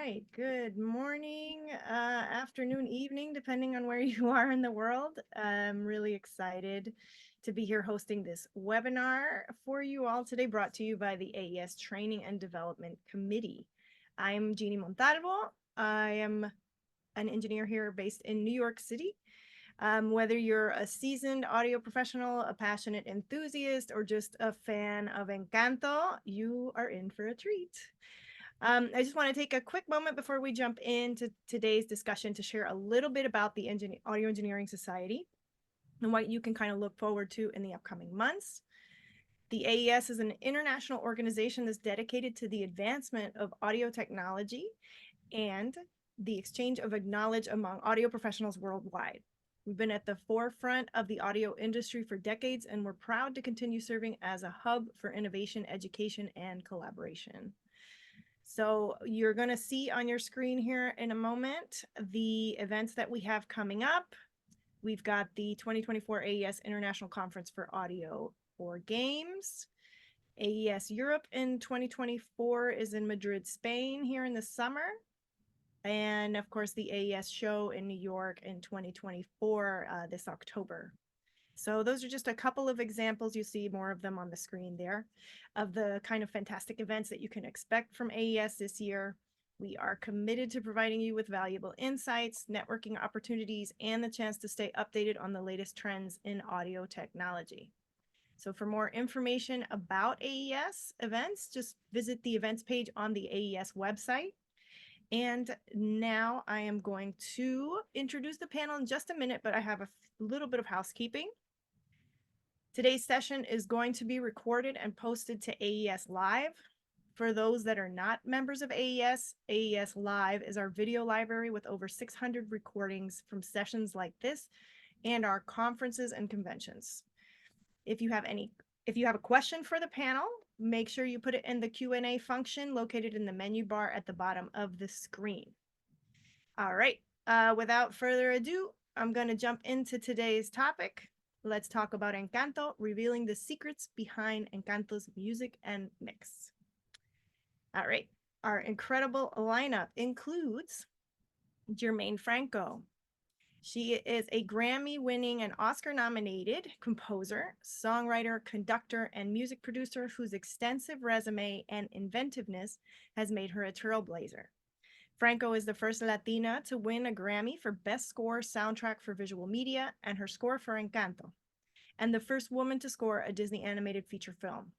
right. Good morning, afternoon, evening, depending on where you are in the world. I'm really excited to be here hosting this webinar for you all today, brought to you by the AES Training and Development Committee. I'm Jeannie Montalvo. I am an engineer here based in New York City. Whether you're a seasoned audio professional, a passionate enthusiast, or just a fan of Encanto, you are in for a treat. I just want to take a quick moment before we jump into today's discussion to share a little bit about the Audio Engineering Society and what you can kind of look forward to in the upcoming months. The AES is an international organization that's dedicated to the advancement of audio technology and the exchange of knowledge among audio professionals worldwide. We've been at the forefront of the audio industry for decades, and we're proud to continue serving as a hub for innovation, education, and collaboration. So you're going to see on your screen here in a moment the events that we have coming up. We've got the 2024 AES International Conference for Audio for Games. AES Europe in 2024 is in Madrid, Spain here in the summer. And of course, the AES show in New York in 2024 this October. So those are just a couple of examples. You see more of them on the screen there of the kind of fantastic events that you can expect from AES this year. We are committed to providing you with valuable insights, networking opportunities, and the chance to stay updated on the latest trends in audio technology. So for more information about AES events, just visit the events page on the AES website. And now I am going to introduce the panel in just a minute, but I have a little bit of housekeeping. Today's session is going to be recorded and posted to AES Live. For those that are not members of AES, AES Live is our video library with over 600 recordings from sessions like this and our conferences and conventions. If you have a question for the panel, make sure you put it in the Q&A function located in the menu bar at the bottom of the screen. All right, without further ado, I'm going to jump into today's topic. Let's talk about Encanto, revealing the secrets behind Encanto's music and mix. All right, our incredible lineup includes Germaine Franco. She is a Grammy-winning and Oscar-nominated composer, songwriter, conductor, and music producer whose extensive resume and inventiveness has made her a trailblazer. Franco is the first Latina to win a Grammy for Best Score Soundtrack for Visual Media and her score for Encanto, and the first woman to score a Disney animated feature film.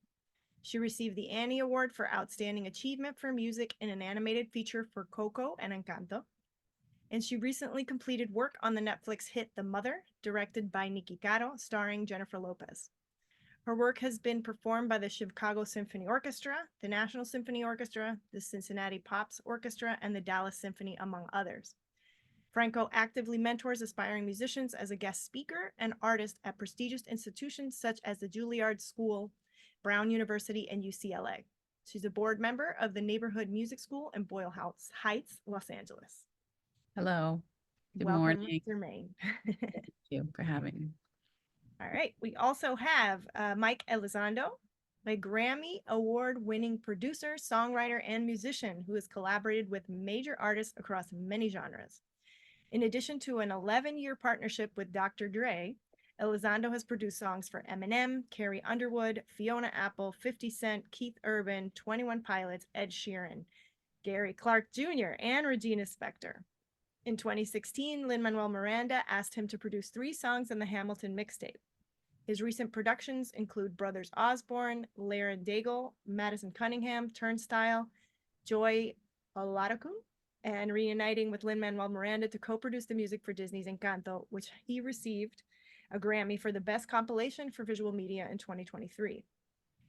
She received the Annie Award for Outstanding Achievement for Music in an Animated Feature for Coco and Encanto, and she recently completed work on the Netflix hit The Mother, directed by Nikki Caro, starring Jennifer Lopez. Her work has been performed by the Chicago Symphony Orchestra, the National Symphony Orchestra, the Cincinnati Pops Orchestra, and the Dallas Symphony, among others. Franco actively mentors aspiring musicians as a guest speaker and artist at prestigious institutions such as the Juilliard School, Brown University, and UCLA. She's a board member of the Neighborhood Music School in Boyle Heights, Los Angeles. Hello. Good Welcome, morning. Germaine. Thank you for having me. All right. We also have Mike Elizondo, a Grammy Award-winning producer, songwriter, and musician who has collaborated with major artists across many genres. In addition to an 11-year partnership with Dr. Dre, Elizondo has produced songs for Eminem, Carrie Underwood, Fiona Apple, 50 Cent, Keith Urban, 21 Pilots, Ed Sheeran, Gary Clark Jr., and Regina Spektor. In 2016, Lin-Manuel Miranda asked him to produce 3 songs in the Hamilton mixtape. His recent productions include Brothers Osborne, Laren Daigle, Madison Cunningham, Turnstile, Joy Oladaku, and reuniting with Lin-Manuel Miranda to co-produce the music for Disney's Encanto, which he received a Grammy for the Best Compilation for Visual Media in 2023.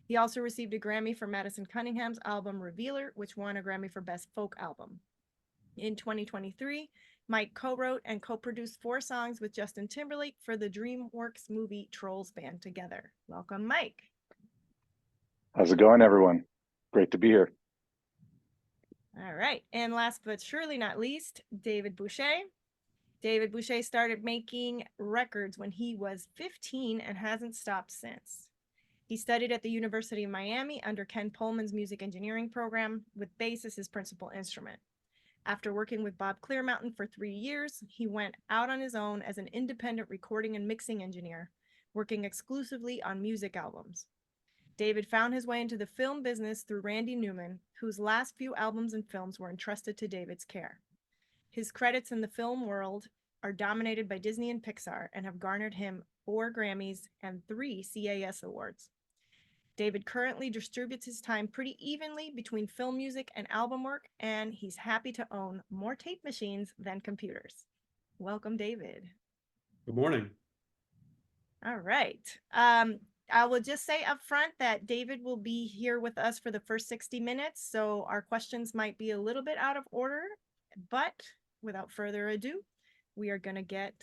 He also received a Grammy for Madison Cunningham's album Revealer, which won a Grammy for Best Folk Album. In 2023, Mike co-wrote and co-produced 4 songs with Justin Timberlake for the DreamWorks movie Trolls Band Together. Welcome, Mike. How's it going, everyone? Great to be here. All right. And last but surely not least, David Boucher. David Boucher started making records when he was 15 and hasn't stopped since. He studied at the University of Miami under Ken Pullman's music engineering program, with bass as his principal instrument. After working with Bob Clearmountain for 3 years, he went out on his own as an independent recording and mixing engineer, working exclusively on music albums. David found his way into the film business through Randy Newman, whose last few albums and films were entrusted to David's care. His credits in the film world are dominated by Disney and Pixar and have garnered him 4 Grammys and 3 CAS awards. David currently distributes his time pretty evenly between film music and album work, and he's happy to own more tape machines than computers. Welcome, David. Good morning. All right. I will just say up front that David will be here with us for the first 60 minutes, so our questions might be a little bit out of order, but without further ado, we are going to get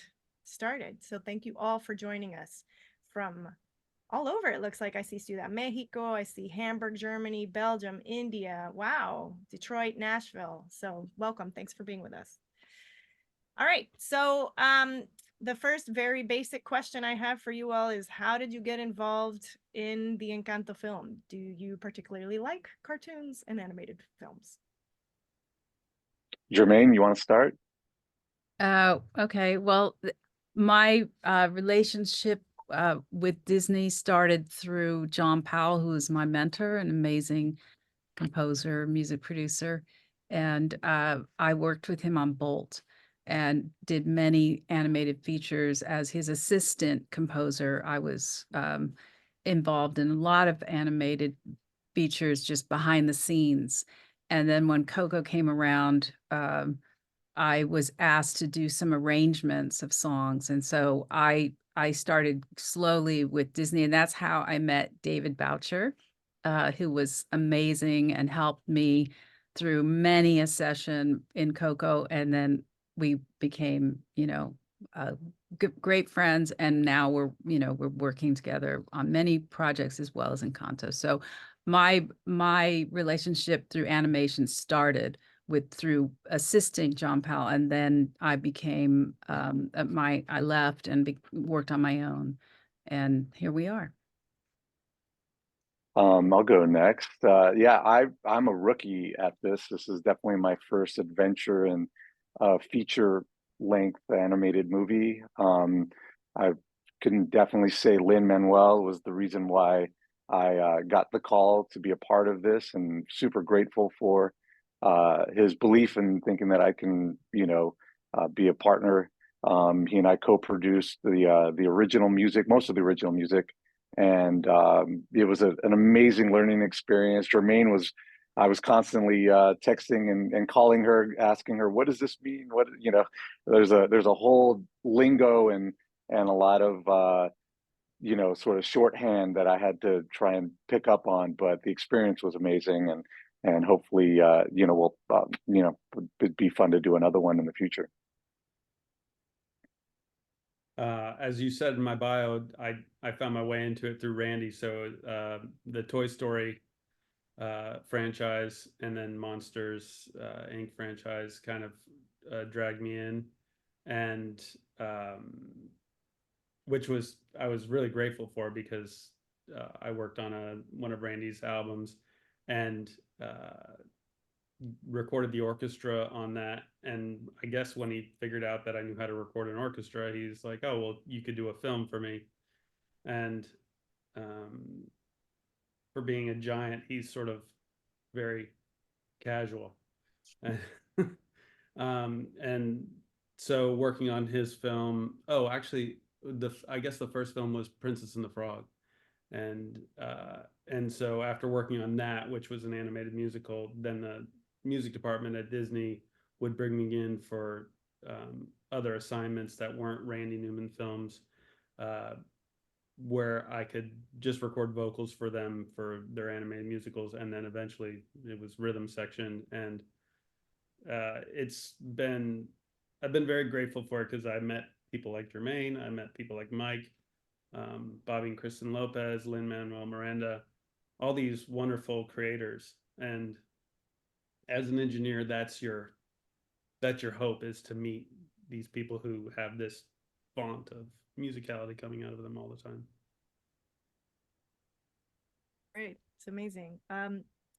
started. So thank you all for joining us from all over. It looks like I see Ciudad Mexico, I see Hamburg, Germany, Belgium, India, wow, Detroit, Nashville. So welcome. Thanks for being with us. All right. So the first very basic question I have for you all is, how did you get involved in the Encanto film? Do you particularly like cartoons and animated films? Germaine, you want to start? Okay. Well, my relationship with Disney started through John Powell, who is my mentor, an amazing composer, music producer. And I worked with him on Bolt and did many animated features as his assistant composer. I was involved in a lot of animated features just behind the scenes. And then when Coco came around, I was asked to do some arrangements of songs. And so I started slowly with Disney, and that's how I met David Boucher, who was amazing and helped me through many a session in Coco. And then we became, great friends. And now we're working together on many projects as well as Encanto. So my relationship through animation started through assisting John Powell, and then I became I left and worked on my own, and here we are. I'll go next. Yeah, I'm a rookie at this. This is definitely my first adventure in a feature-length animated movie. I can definitely say Lin-Manuel was the reason why I got the call to be a part of this, and super grateful for his belief in thinking that I can, be a partner. He and I co-produced the original music, most of the original music, and it was an amazing learning experience. I was constantly texting and calling her, asking her, "What does this mean?" There's a whole lingo and a lot of sort of shorthand that I had to try and pick up on. But the experience was amazing, and hopefully, it'd be fun to do another one in the future. As you said in my bio, I found my way into it through Randy. So the Toy Story franchise and then Monsters Inc. franchise kind of dragged me in, and which I was really grateful for, because I worked on one of Randy's albums and recorded the orchestra on that. And I guess when he figured out that I knew how to record an orchestra, he's like, "Oh, well, you could do a film for me." And for being a giant, he's sort of very casual. And so working on his film, actually, I guess the first film was Princess and the Frog. And so after working on that, which was an animated musical, then the music department at Disney would bring me in for other assignments that weren't Randy Newman films, where I could just record vocals for them for their animated musicals. And then eventually it was rhythm section. And I've been very grateful for it, because I met people like Germaine, I met people like Mike, Bobby and Kristen Lopez, Lin-Manuel Miranda, all these wonderful creators. And as an engineer, that's your hope, is to meet these people who have this font of musicality coming out of them all the time. Great. It's amazing.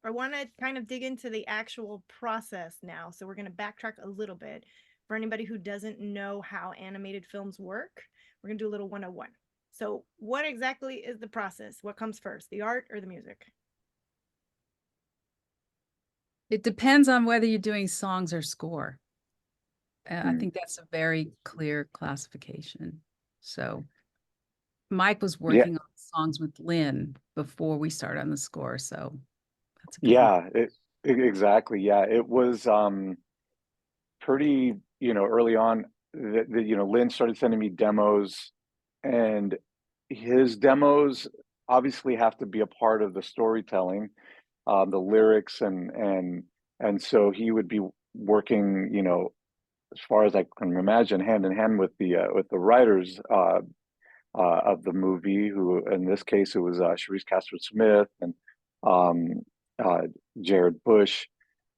I want to kind of dig into the actual process now. So we're going to backtrack a little bit. For anybody who doesn't know how animated films work, we're going to do a little 101. So what exactly is the process? What comes first, the art or the music? It depends on whether you're doing songs or score. I Mm. think that's a very clear classification. So Mike was Yeah, working on songs with Lynn before we started on the score. So that's a good. yeah, exactly. Yeah, it was pretty, early on that, Lynn started sending me demos, and his demos obviously have to be a part of the storytelling, the lyrics, and so he would be working, as far as I can imagine, hand in hand with the writers of the movie, who in this case it was Sharice Castro Smith and um, uh, Jared Bush,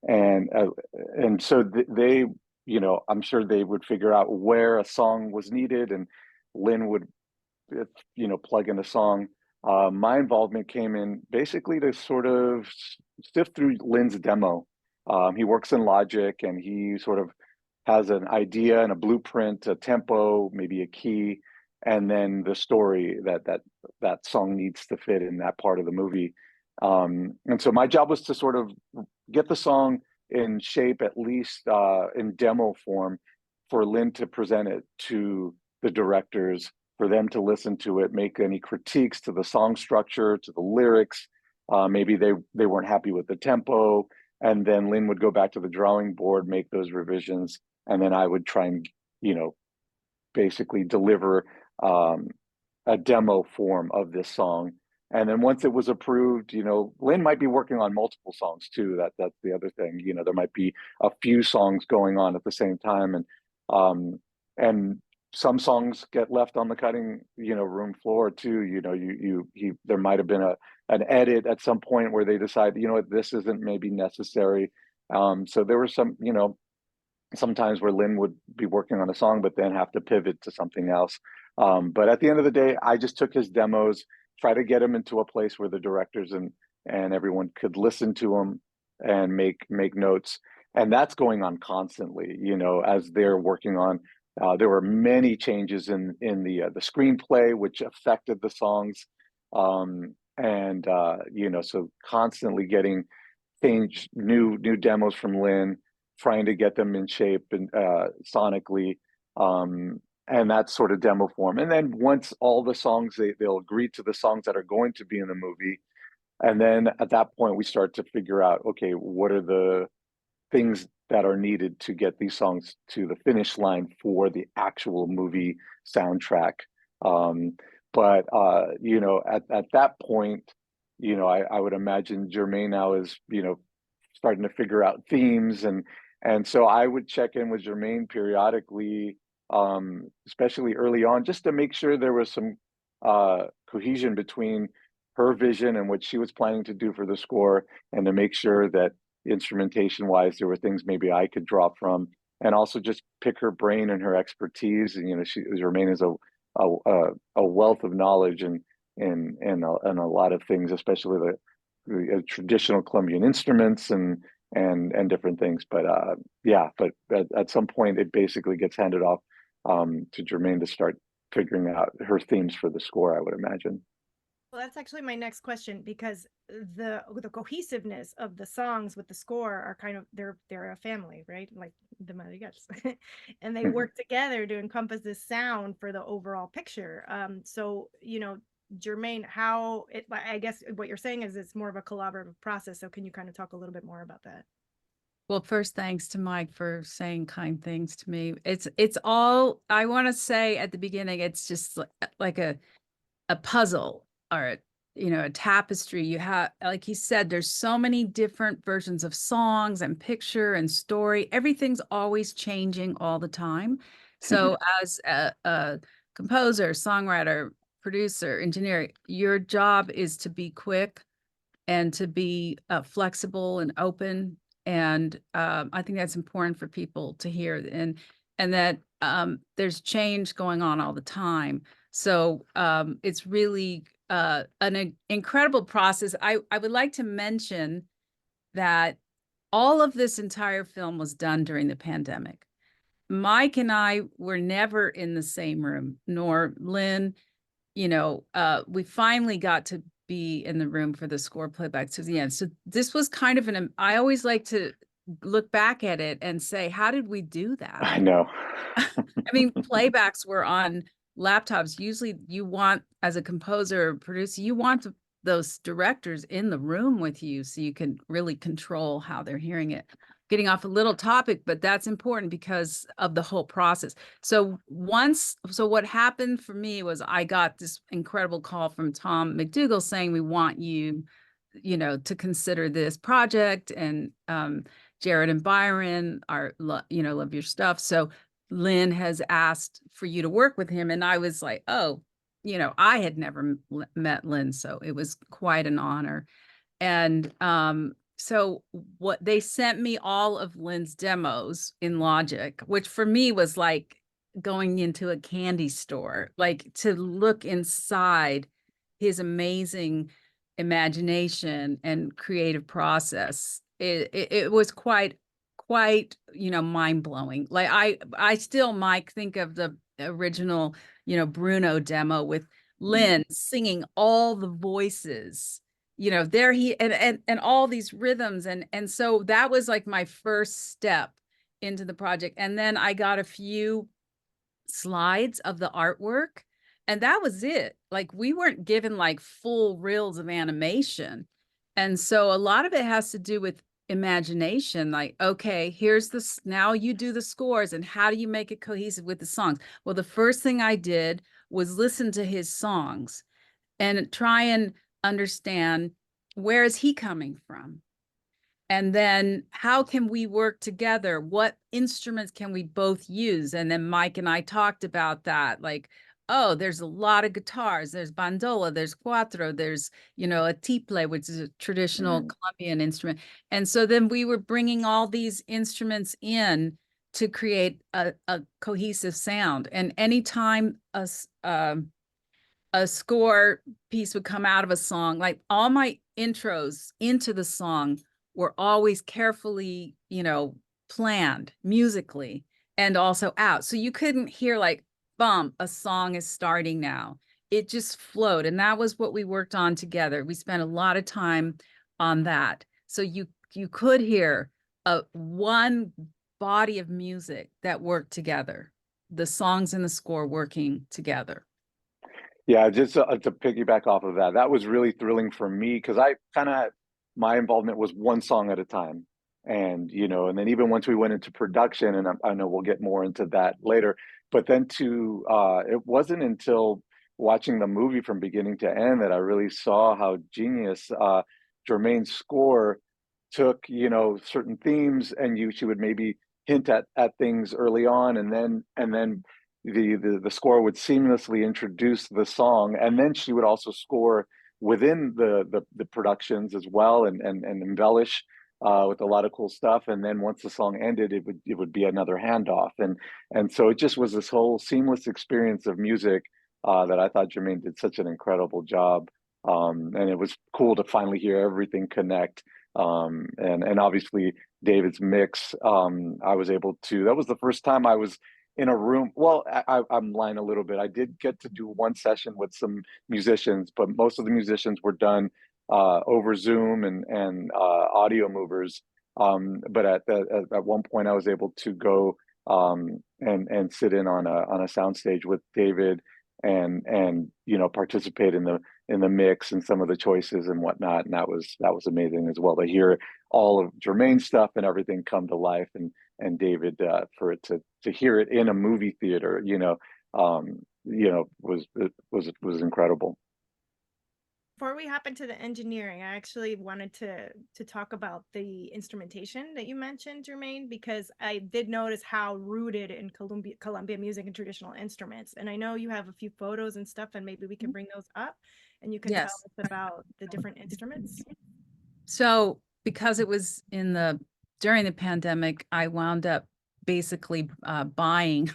and uh, and so they, I'm sure they would figure out where a song was needed, and Lynn would, plug in a song. My involvement came in basically to sort of sift through Lynn's demo. He works in Logic, and he sort of has an idea and a blueprint, a tempo, maybe a key, and then the story that song needs to fit in that part of the movie. And so my job was to sort of get the song in shape, at least in demo form, for Lynn to present it to the directors, for them to listen to it, make any critiques to the song structure, to the lyrics. Maybe they weren't happy with the tempo, and then Lynn would go back to the drawing board, make those revisions, and then I would try and, you know, basically deliver um, a demo form of this song. And then once it was approved, Lynn might be working on multiple songs too. That's the other thing. There might be a few songs going on at the same time, um, and some songs get left on the cutting, room floor too. There might have been an edit at some point where they decide, what, this isn't maybe necessary. So there were some, sometimes where Lynn would be working on a song, but then have to pivot to something else. But at the end of the day, I just took his demos, try to get him into a place where the directors and everyone could listen to him and make notes. And that's going on constantly, as they're working on. There were many changes in the screenplay, which affected the songs, and so constantly getting change new demos from Lynn, trying to get them in shape and sonically, and that sort of demo form. And then once all the songs, they'll agree to the songs that are going to be in the movie, and then at that point we start to figure out, okay, what are the things that are needed to get these songs to the finish line for the actual movie soundtrack. But at that point, I would imagine Germaine now is, starting to figure out themes, and so I would check in with Germaine periodically, especially early on, just to make sure there was some cohesion between her vision and what she was planning to do for the score, and to make sure that instrumentation wise there were things maybe I could draw from, and also just pick her brain and her expertise. And Germaine is a wealth of knowledge and a lot of things, especially the traditional Colombian instruments and different things. But but at some point it basically gets handed off to Germaine to start figuring out her themes for the score, I would imagine. Well, that's actually my next question, because the cohesiveness of the songs with the score are kind of, they're a family, right? Like the Madrigals, and they work together to encompass this sound for the overall picture. So Germaine, I guess what you're saying is it's more of a collaborative process. So can you kind of talk a little bit more about that? Well, first, thanks to Mike for saying kind things to me. It's all I want to say at the beginning. It's just like a puzzle, or a tapestry. You have, like he said, there's so many different versions of songs and picture and story. Everything's always changing all the time. So as a composer, songwriter, producer, engineer, your job is to be quick and to be flexible and open. And I think that's important for people to hear, and that there's change going on all the time. So it's really an incredible process. I would like to mention that all of this entire film was done during the pandemic. Mike and I were never in the same room, nor Lynn. We finally got to be in the room for the score playback to the end. So this was kind of I always like to look back at it and say, how did we do that? I know. I mean, playbacks were on laptops. Usually you want, as a composer or producer, you want those directors in the room with you so you can really control how they're hearing it. Getting off a little topic, but that's important because of the whole process. So what happened for me was I got this incredible call from Tom McDougall saying, we want you, to consider this project. And Jared and Byron love your stuff. So Lynn has asked for you to work with him. And I was like, oh, I had never met Lynn, so it was quite an honor. And so what they sent me all of Lynn's demos in Logic, which for me was like going into a candy store, like to look inside his amazing imagination and creative process. It was quite mind-blowing. Like I still, Mike, think of the original Bruno demo with Lynn singing all the voices, there he and all these rhythms, and so that was like my first step into the project. And then I got a few slides of the artwork, and that was it. Like, we weren't given like full reels of animation, and so a lot of it has to do with imagination. Like, okay, here's this, now you do the scores, and how do you make it cohesive with the songs? Well, the first thing I did was listen to his songs and try and understand, where is he coming from? And then how can we work together? What instruments can we both use? And then Mike and I talked about that. Like, oh, there's a lot of guitars. There's bandola, there's cuatro, there's, a tiple, which is a traditional Colombian instrument. And so then we were bringing all these instruments in to create a cohesive sound. And anytime a score piece would come out of a song, like all my intros into the song were always carefully, planned musically and also out. So you couldn't hear like, bump, a song is starting now. It just flowed. And that was what we worked on together. We spent a lot of time on that. So you could hear one body of music that worked together, the songs and the score working together. Yeah, just to piggyback off of that, that was really thrilling for me, because my involvement was one song at a time. And, and then even once we went into production, and I know we'll get more into that later, but then it wasn't until watching the movie from beginning to end that I really saw how genius Germaine's score took, certain themes, and she would maybe hint at things early on, and then the score would seamlessly introduce the song, and then she would also score within the productions as well, and embellish with a lot of cool stuff. And then once the song ended, it would be another handoff, and so it just was this whole seamless experience of music that I thought Germaine did such an incredible job. And it was cool to finally hear everything connect. And obviously David's mix, I was able to, that was the first time I was in a room. Well, I'm lying a little bit. I did get to do one session with some musicians, but most of the musicians were done over Zoom and audio movers. But at one point I was able to go and sit in on a soundstage with David and participate in the mix and some of the choices and whatnot. And that was amazing as well, to hear all of Germaine's stuff and everything come to life, and David, for it to hear it in a movie theater, was incredible. Before we hop into the engineering, I actually wanted to talk about the instrumentation that you mentioned, Germaine, because I did notice how rooted in Colombian music and traditional instruments. And I know you have a few photos and stuff, and maybe we can bring those up and you can tell us about the different instruments. So because it was during the pandemic, I wound up basically buying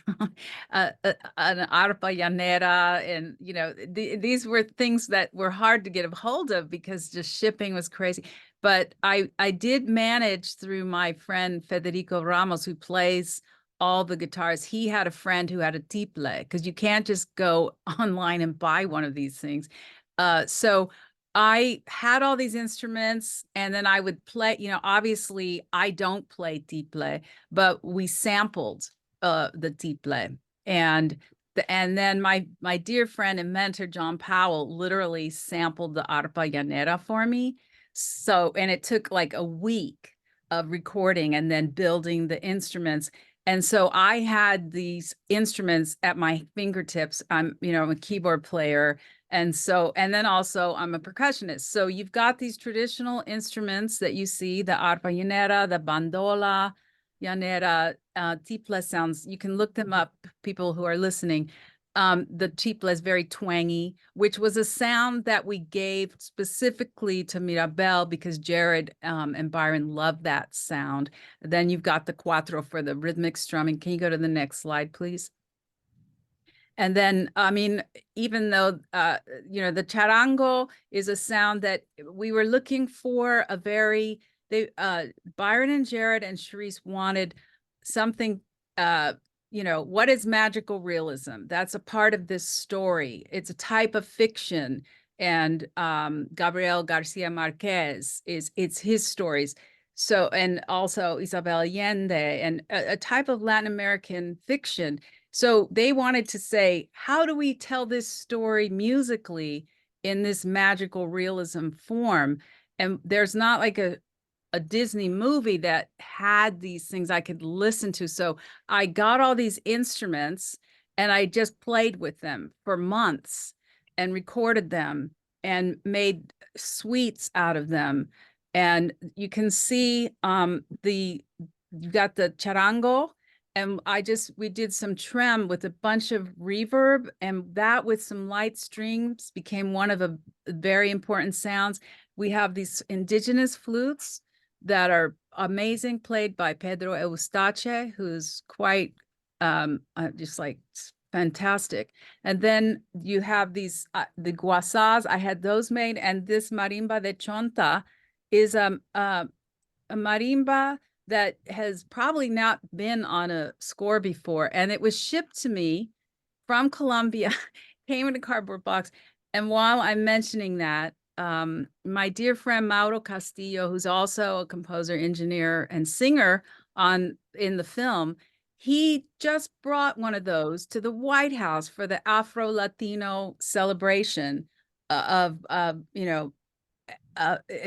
an arpa llanera, and these were things that were hard to get a hold of because just shipping was crazy. But I did manage through my friend Federico Ramos, who plays all the guitars. He had a friend who had a tiple, because you can't just go online and buy one of these things. So I had all these instruments, and then I would play, obviously I don't play tiple, but we sampled the tiple. And then my dear friend and mentor, John Powell, literally sampled the arpa llanera for me. So, and it took like a week of recording and then building the instruments. And so I had these instruments at my fingertips. I'm a keyboard player. And then also I'm a percussionist. So you've got these traditional instruments that you see, the arpa llanera, the bandola llanera, tiple sounds. You can look them up, people who are listening. The tiple is very twangy, which was a sound that we gave specifically to Mirabel because Jared and Byron love that sound. Then you've got the cuatro for the rhythmic strumming. Can you go to the next slide, please? And then, I mean, even though, the charango is a sound that we were looking for Byron and Jared and Charisse wanted something, what is magical realism? That's a part of this story. It's a type of fiction. And Gabriel Garcia Marquez it's his stories. So, and also Isabel Allende, and a type of Latin American fiction. So they wanted to say, how do we tell this story musically in this magical realism form? And there's not like a Disney movie that had these things I could listen to. So I got all these instruments and I just played with them for months and recorded them and made suites out of them. And you can see you got the charango, and we did some trem with a bunch of reverb, and that with some light strings became one of the very important sounds. We have these indigenous flutes that are amazing, played by Pedro Eustache, who's quite just like fantastic. And then you have these the guasas. I had those made, and this marimba de chonta is a marimba that has probably not been on a score before, and it was shipped to me from Colombia, came in a cardboard box. And while I'm mentioning that, my dear friend Mauro Castillo, who's also a composer, engineer, and singer in the film, he just brought one of those to the White House for the Afro-Latino celebration of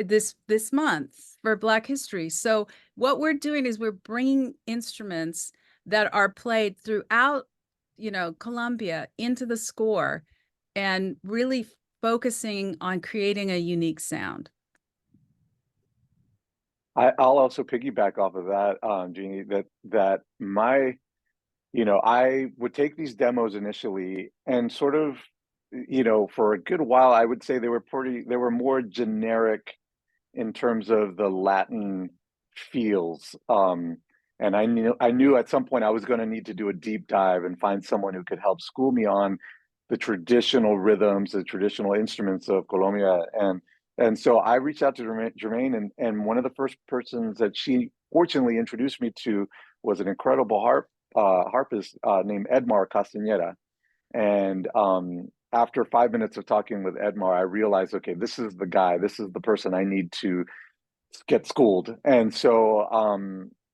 this month for Black History. So what we're doing is we're bringing instruments that are played throughout, Colombia into the score, and really focusing on creating a unique sound. I'll also piggyback off of that, Jeannie, that I would take these demos initially and sort of, for a good while, I would say they were more generic in terms of the Latin feels. And I knew at some point I was going to need to do a deep dive and find someone who could help school me on the traditional rhythms, the traditional instruments of Colombia. And so I reached out to Germaine, and one of the first persons that she fortunately introduced me to was an incredible harpist named Edmar Castañeda. And after 5 minutes of talking with Edmar, I realized, okay, this is the guy, this is the person I need to get schooled. And so,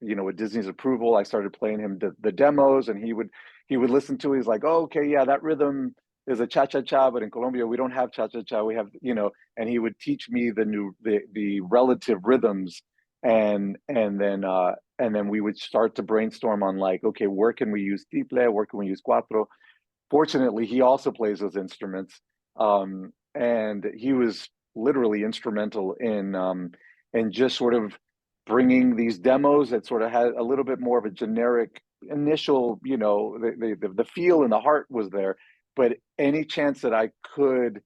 with Disney's approval, I started playing him the demos, and he would listen to it. He's like, oh, okay, yeah, that rhythm is a cha-cha-cha, but in Colombia, we don't have cha-cha-cha. We have, and he would teach me the relative rhythms. And then we would start to brainstorm on like, okay, where can we use tiple? Where can we use cuatro? Fortunately, he also plays those instruments. And he was literally instrumental in just sort of bringing these demos that sort of had a little bit more of a generic initial, the feel and the heart was there, but any chance that I could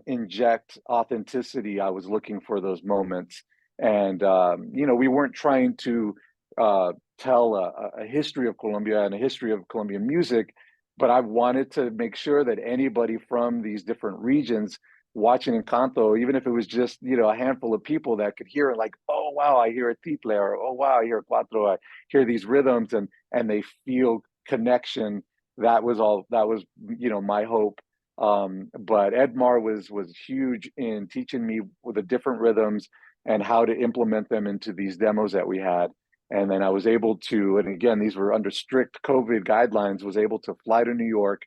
inject authenticity, I was looking for those moments. And we weren't trying to tell a history of Colombia and a history of Colombian music, but I wanted to make sure that anybody from these different regions watching Encanto, even if it was just, you know, a handful of people that could hear it, like, oh wow, I hear a tiple, or oh wow, I hear a cuatro, I hear these rhythms, and they feel connection. That was all. That was, you know, my hope. But Edmar was huge in teaching me with the different rhythms and how to implement them into these demos that we had. And then I was able to, and again, these were under strict COVID guidelines, was able to fly to New York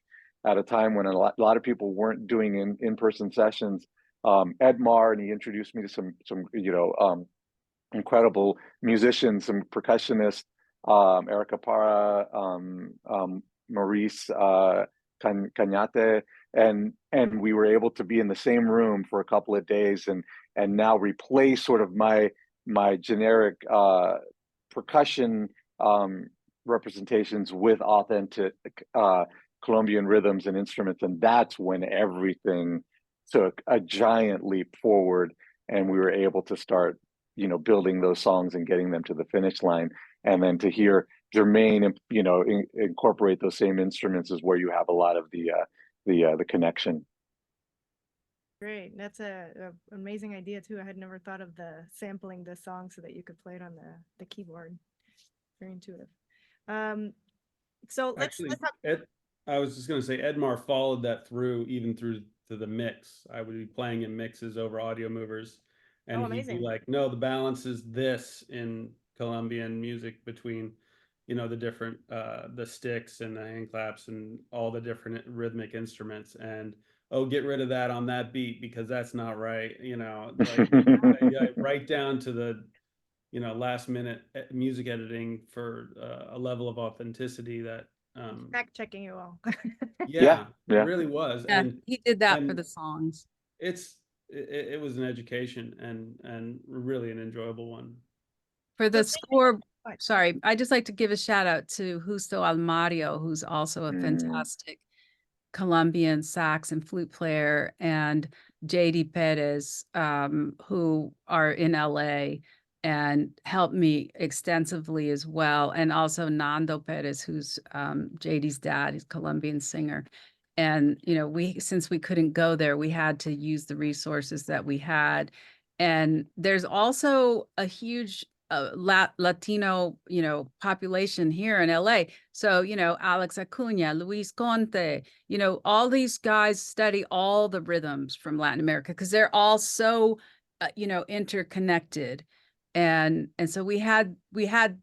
at a time when a lot of people weren't doing in-person sessions. Edmar, and he introduced me to some you know, incredible musicians, some percussionists, Erica Parra, Maurice Cañate, and we were able to be in the same room for a couple of days, and now replace sort of my generic percussion representations with authentic Colombian rhythms and instruments, and that's when everything took a giant leap forward, and we were able to start, you know, building those songs and getting them to the finish line. And then to hear Germaine, you know, incorporate those same instruments is where you have a lot of the connection. Great. That's a amazing idea too. I had never thought of the sampling the song so that you could play it on the keyboard. Very intuitive. So let's talk. I was just going to say, Edmar followed that through, even through to the mix. I would be playing in mixes over audio movers, and he'd be like, no, the balance is this in Colombian music between, you know, the different the sticks and the hand claps and all the different rhythmic instruments, and oh, get rid of that on that beat because that's not right, you know, like right down to the, you know, last minute music editing for a level of authenticity that fact checking you all. Yeah, it really was. Yeah, And he did that for and the songs. it was an education and really an enjoyable one. For the So score, sorry, I just like to give a shout out to Justo Almario, who's also a fantastic Colombian sax and flute player, and JD Perez, who are in LA and helped me extensively as well. And also Nando Perez, who's JD's dad, he's a Colombian singer. And, you know, since we couldn't go there, we had to use the resources that we had. And there's also a huge Latino, you know, population here in LA. So, you know, Alex Acuna, Luis Conte, you know, all these guys study all the rhythms from Latin America because they're all so, you know, interconnected. And so we had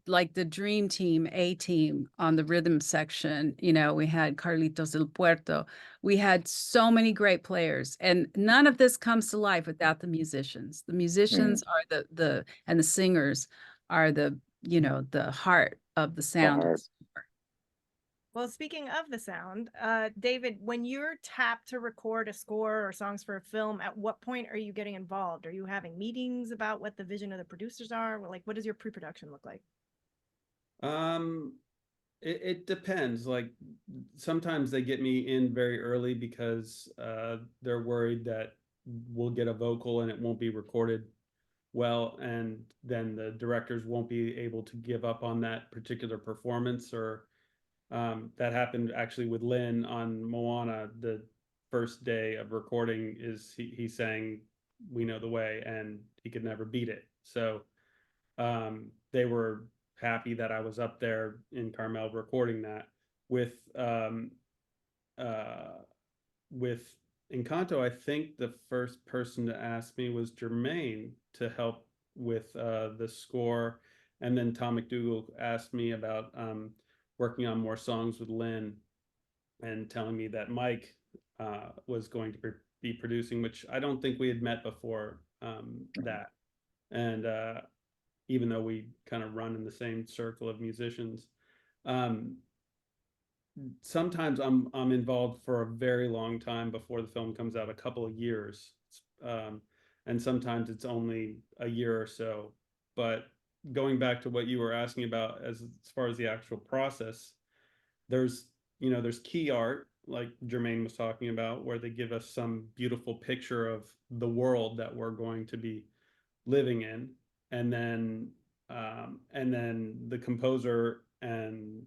like the dream team, A team on the rhythm section. You know, we had Carlitos del Puerto. We had so many great players, and none of this comes to life without the musicians. The musicians are and the singers are the, you know, the heart of the sound. Well, speaking of the sound, David, when you're tapped to record a score or songs for a film, at what point are you getting involved? Are you having meetings about what the vision of the producers are? Like, what does your pre-production look like? It depends. Like sometimes they get me in very early because they're worried that we'll get a vocal and it won't be recorded well, and then the directors won't be able to give up on that particular performance. Or that happened actually with Lin on Moana. The first day of recording is he sang "We Know the Way" and he could never beat it. So they were happy that I was up there in Carmel recording that. With Encanto, I think the first person to ask me was Germaine to help with the score, and then Tom McDougall asked me about working on more songs with Lin, and telling me that Mike was going to be producing, which I don't think we had met before that. And even though we kind of run in the same circle of musicians, sometimes I'm involved for a very long time before the film comes out, a couple of years, and sometimes it's only a year or so. But going back to what you were asking about as far as the actual process, there's key art like Germaine was talking about, where they give us some beautiful picture of the world that we're going to be living in, and then the composer and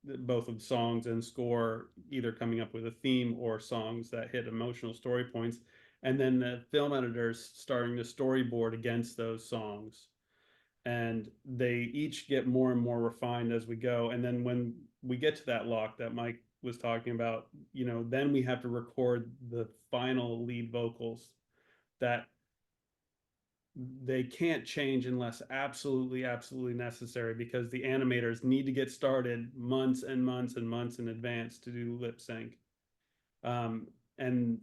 both of songs and score either coming up with a theme or songs that hit emotional story points, and then the film editors starting to storyboard against those songs, and they each get more and more refined as we go. And then when we get to that lock that Mike was talking about, you know, then we have to record the final lead vocals that they can't change unless absolutely necessary, because the animators need to get started months and months and months in advance to do lip sync. And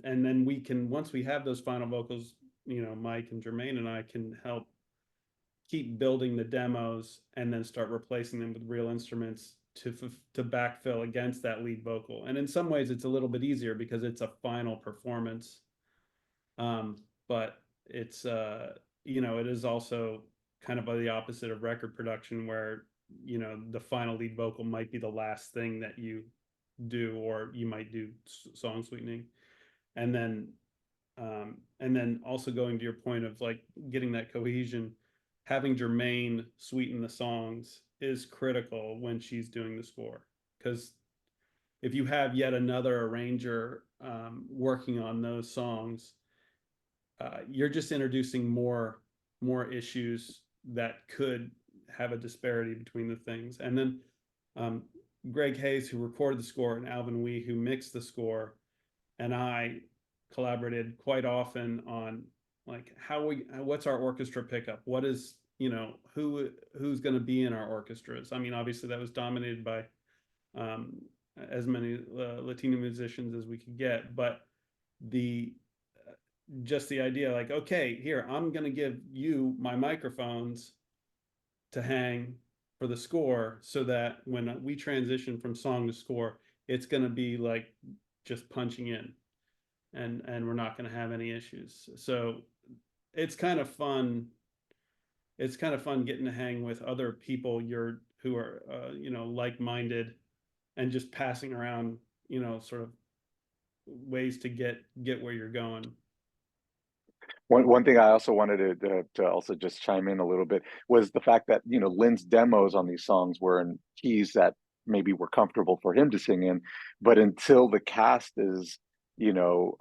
then we can, once we have those final vocals, you know, Mike and Germaine and I can help keep building the demos and then start replacing them with real instruments to backfill against that lead vocal. And in some ways it's a little bit easier because it's a final performance. But it's you know, it is also kind of the opposite of record production, where, you know, the final lead vocal might be the last thing that you do, or you might do song sweetening. And then also going to your point of like getting that cohesion, having Germaine sweeten the songs is critical when she's doing the score, because if you have yet another arranger working on those songs, you're just introducing more issues that could have a disparity between the things. And then Greg Hayes, who recorded the score, and Alvin Wee, who mixed the score, and I collaborated quite often on like what's our orchestra pickup, what is, you know, who's going to be in our orchestras. I mean, obviously that was dominated by as many Latino musicians as we could get, but just the idea, like, okay, here, I'm going to give you my microphones to hang for the score, so that when we transition from song to score, it's going to be like just punching in, and we're not going to have any issues. So it's kind of fun. It's kind of fun getting to hang with other people who are you know, like-minded, and just passing around, you know, sort of ways to get where you're going. One thing I also wanted to also just chime in a little bit was the fact that, you know, Lynn's demos on these songs were in keys that maybe were comfortable for him to sing in, but until the cast is, you know,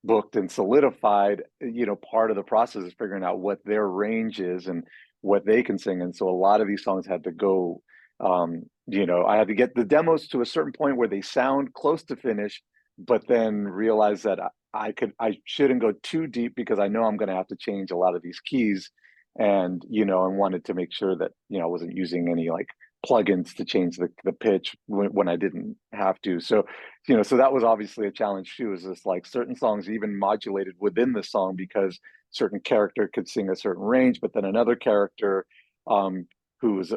booked and solidified, you know, part of the process is figuring out what their range is and what they can sing. And so a lot of these songs had to go, you know, I had to get the demos to a certain point where they sound close to finish, but then realize that I shouldn't go too deep, because I know I'm going to have to change a lot of these keys. And, you know, I wanted to make sure that, you know, I wasn't using any like plugins to change the pitch when I didn't have to. So, you know, so that was obviously a challenge too, is just like certain songs even modulated within the song, because certain character could sing a certain range, but then another character who was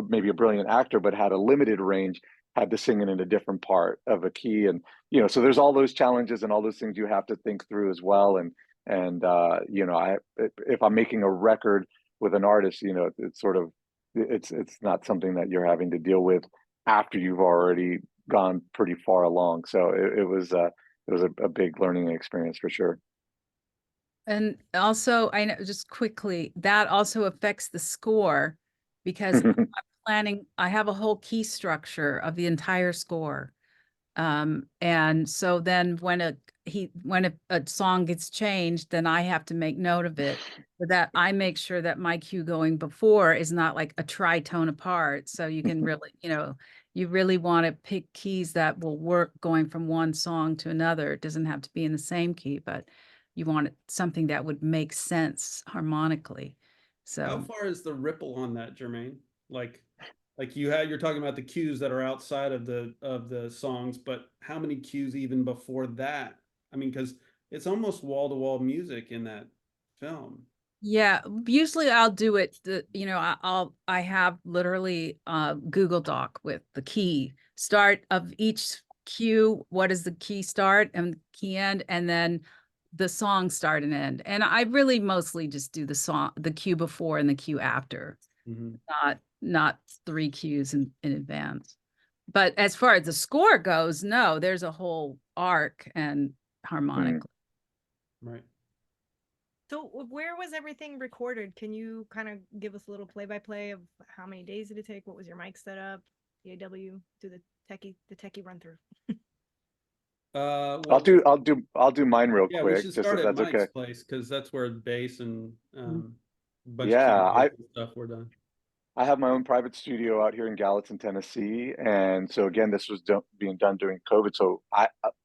maybe a brilliant actor but had a limited range had to sing it in a different part of a key. And, you know, so there's all those challenges and all those things you have to think through as well. And you know, if I'm making a record with an artist, you know, it's sort of, it's not something that you're having to deal with after you've already gone pretty far along. So it was a big learning experience for sure. And also, I know, just quickly, that also affects the score, because I'm planning, I have a whole key structure of the entire score. And so then when a song gets changed, then I have to make note of it, so that I make sure that my cue going before is not like a tritone apart. So you can really, you know, you really want to pick keys that will work going from one song to another. It doesn't have to be in the same key, but you want something that would make sense harmonically. How So far is the ripple on that, Germaine? Like you're talking about the cues that are outside of the songs, but how many cues even before that? I mean, because it's almost wall to wall music in that film. yeah, usually I'll do it, you know, I have literally Google Doc with the key start of each cue, what is the key start and key end, and then the song start and end. And I really mostly just do the cue before and the cue after, Mm-hmm. not three cues in advance. But as far as the score goes, no, there's a whole arc and harmonically. Right. So where was everything recorded? Can you kind of give us a little play-by-play of how many days did it take? What was your mic setup? DAW, do the techie run through. Well, I'll do mine real yeah, we quick, should just start if at that's okay. Mike's place because that's where the bass and bunch of Yeah, keyboards and stuff were done. I have my own private studio out here in Gallatin, Tennessee, and so again, this was being done during COVID. So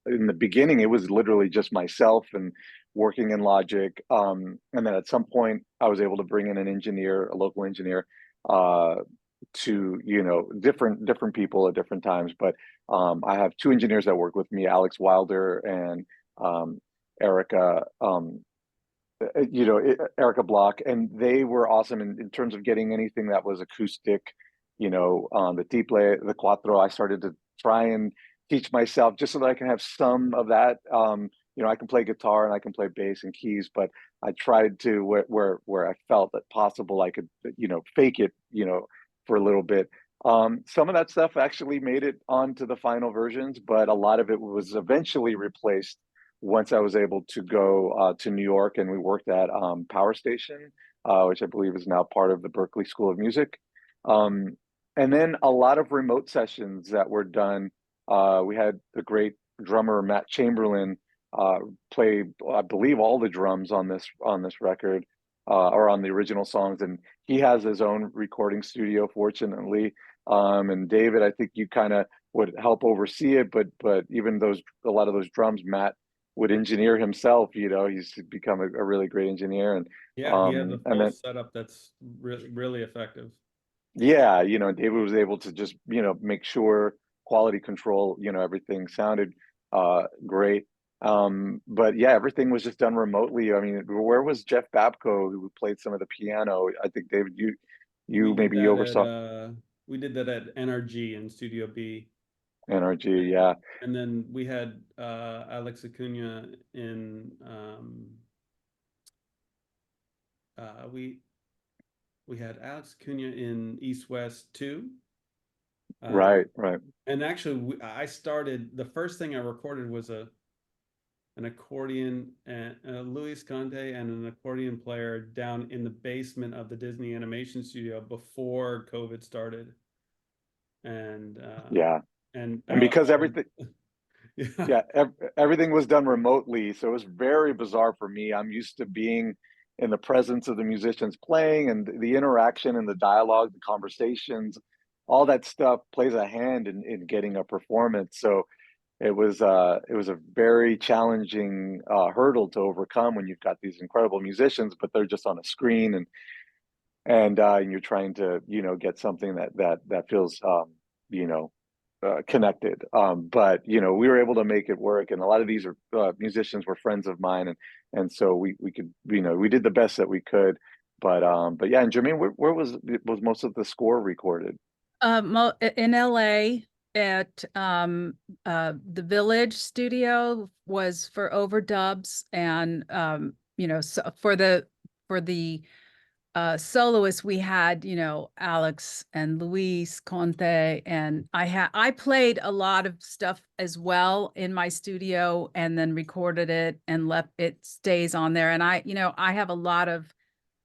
in the beginning, it was literally just myself and working in Logic, and then at some point, I was able to bring in an engineer, a local engineer, uh, to different people at different times. But I have two engineers that work with me, Alex Wilder and Erica. Erica Block, and they were awesome in terms of getting anything that was acoustic, the tiple, the cuatro. I started to try and teach myself just so that I can have some of that. I can play guitar and I can play bass and keys, but I tried to where I felt that possible, I could, fake it, for a little bit. Some of that stuff actually made it onto the final versions, but a lot of it was eventually replaced once I was able to go to New York, and we worked at Power Station, which I believe is now part of the Berklee School of Music. Um, and then a lot of remote sessions that were done. We had the great drummer Matt Chamberlain play, I believe, all the drums on this record, or on the original songs, and he has his own recording studio, fortunately. And David, I think you kind of would help oversee it, but even a lot of those drums, Matt would engineer himself. He's become a really great engineer, and Yeah, he has a and full then setup that's really effective. yeah, David was able to just make sure quality control, everything sounded great. But yeah, everything was just done remotely. I mean, where was Jeff Babco, who played some of the piano? I think David, We you did maybe that oversaw at NRG in Studio B. NRG. Yeah, And then we had Alex Acuna in we had Alex Acuna in East West 2. right. And actually, I started, the first thing I recorded was an accordion and Luis Conte and an accordion player down in the basement of the Disney Animation Studio before COVID started. And Yeah, and and because everything. yeah. Everything was done remotely, so it was very bizarre for me. I'm used to being in the presence of the musicians playing, and the interaction and the dialogue, the conversations, all that stuff plays a hand in getting a performance. So it was a very challenging hurdle to overcome when you've got these incredible musicians, but they're just on a screen, and you're trying to get something that feels connected. But we were able to make it work, and a lot of these musicians were friends of mine, and so we could, we did the best that we could. But yeah, and Germaine, where was most of the score recorded? In LA at the Village studio was for overdubs, and so for the soloists we had Alex and Luis Conte, and I played a lot of stuff as well in my studio and then recorded it and left it stays on there. And I have a lot of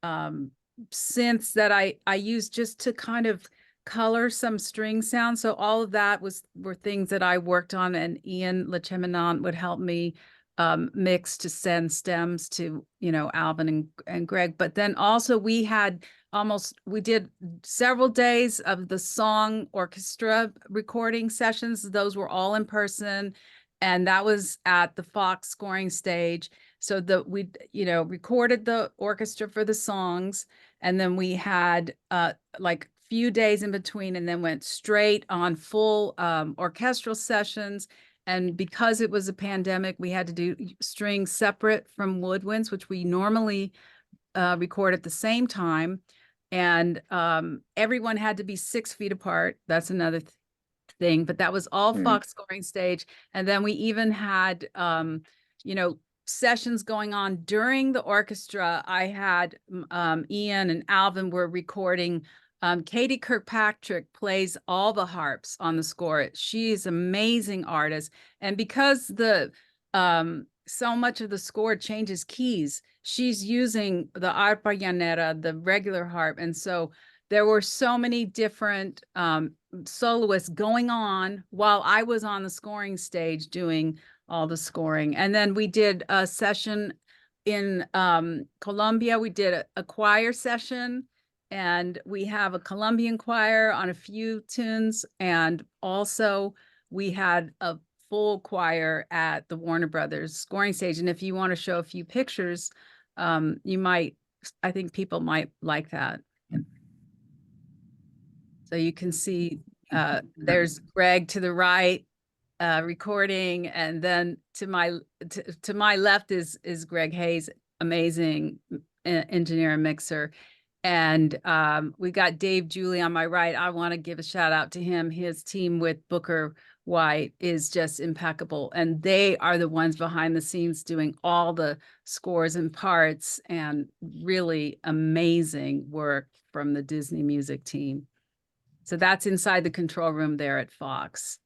synths that I use just to kind of color some string sounds. So all of that were things that I worked on, and Ian Lecheminant would help me mix to send stems to Alvin and Greg. But then also we did several days of the song orchestra recording sessions. Those were all in person, and that was at the Fox scoring stage. So we recorded the orchestra for the songs, and then we had like few days in between, and then went straight on full orchestral sessions. And because it was a pandemic, we had to do strings separate from woodwinds, which we normally record at the same time. And everyone had to be 6 feet apart. That's another thing, but that was all Fox scoring stage. And then we even had, sessions going on during the orchestra. I had Ian and Alvin were recording. Katie Kirkpatrick plays all the harps on the score. She is an amazing artist. And because so much of the score changes keys, she's using the arpa llanera, the regular harp. And so there were so many different soloists going on while I was on the scoring stage doing all the scoring. And then we did a session in Colombia. We did a choir session, and we have a Colombian choir on a few tunes. And also we had a full choir at the Warner Brothers scoring stage. And if you want to show a few pictures, I think people might like that. So you can see there's Greg to the right, recording, and then to my left is Greg Hayes, amazing engineer and mixer. And we got Dave Julie on my right. I want to give a shout out to him. His team with Booker White is just impeccable, and they are the ones behind the scenes doing all the scores and parts, and really amazing work from the Disney music team. So that's inside the control room there at Fox.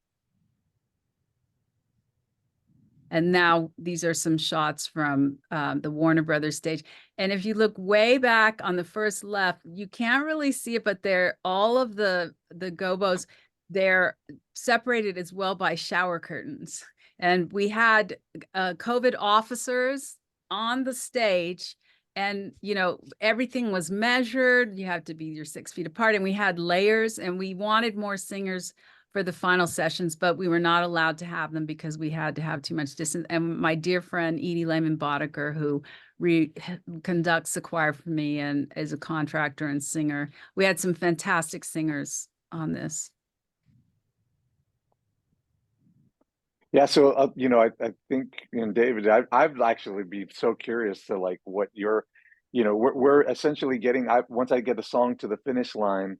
And now these are some shots from the Warner Brothers stage. And if you look way back on the first left, you can't really see it, but they're all of the gobos, they're separated as well by shower curtains. And we had COVID officers on the stage, and everything was measured. You have to be your 6 feet apart, and we had layers, and we wanted more singers for the final sessions, but we were not allowed to have them because we had to have too much distance. And my dear friend Edie Lehman Boddicker, who conducts the choir for me and is a contractor and singer, we had some fantastic singers on this. Yeah, so I think, David, I'd actually be so curious to like what you're, we're essentially getting. Once I get a song to the finish line,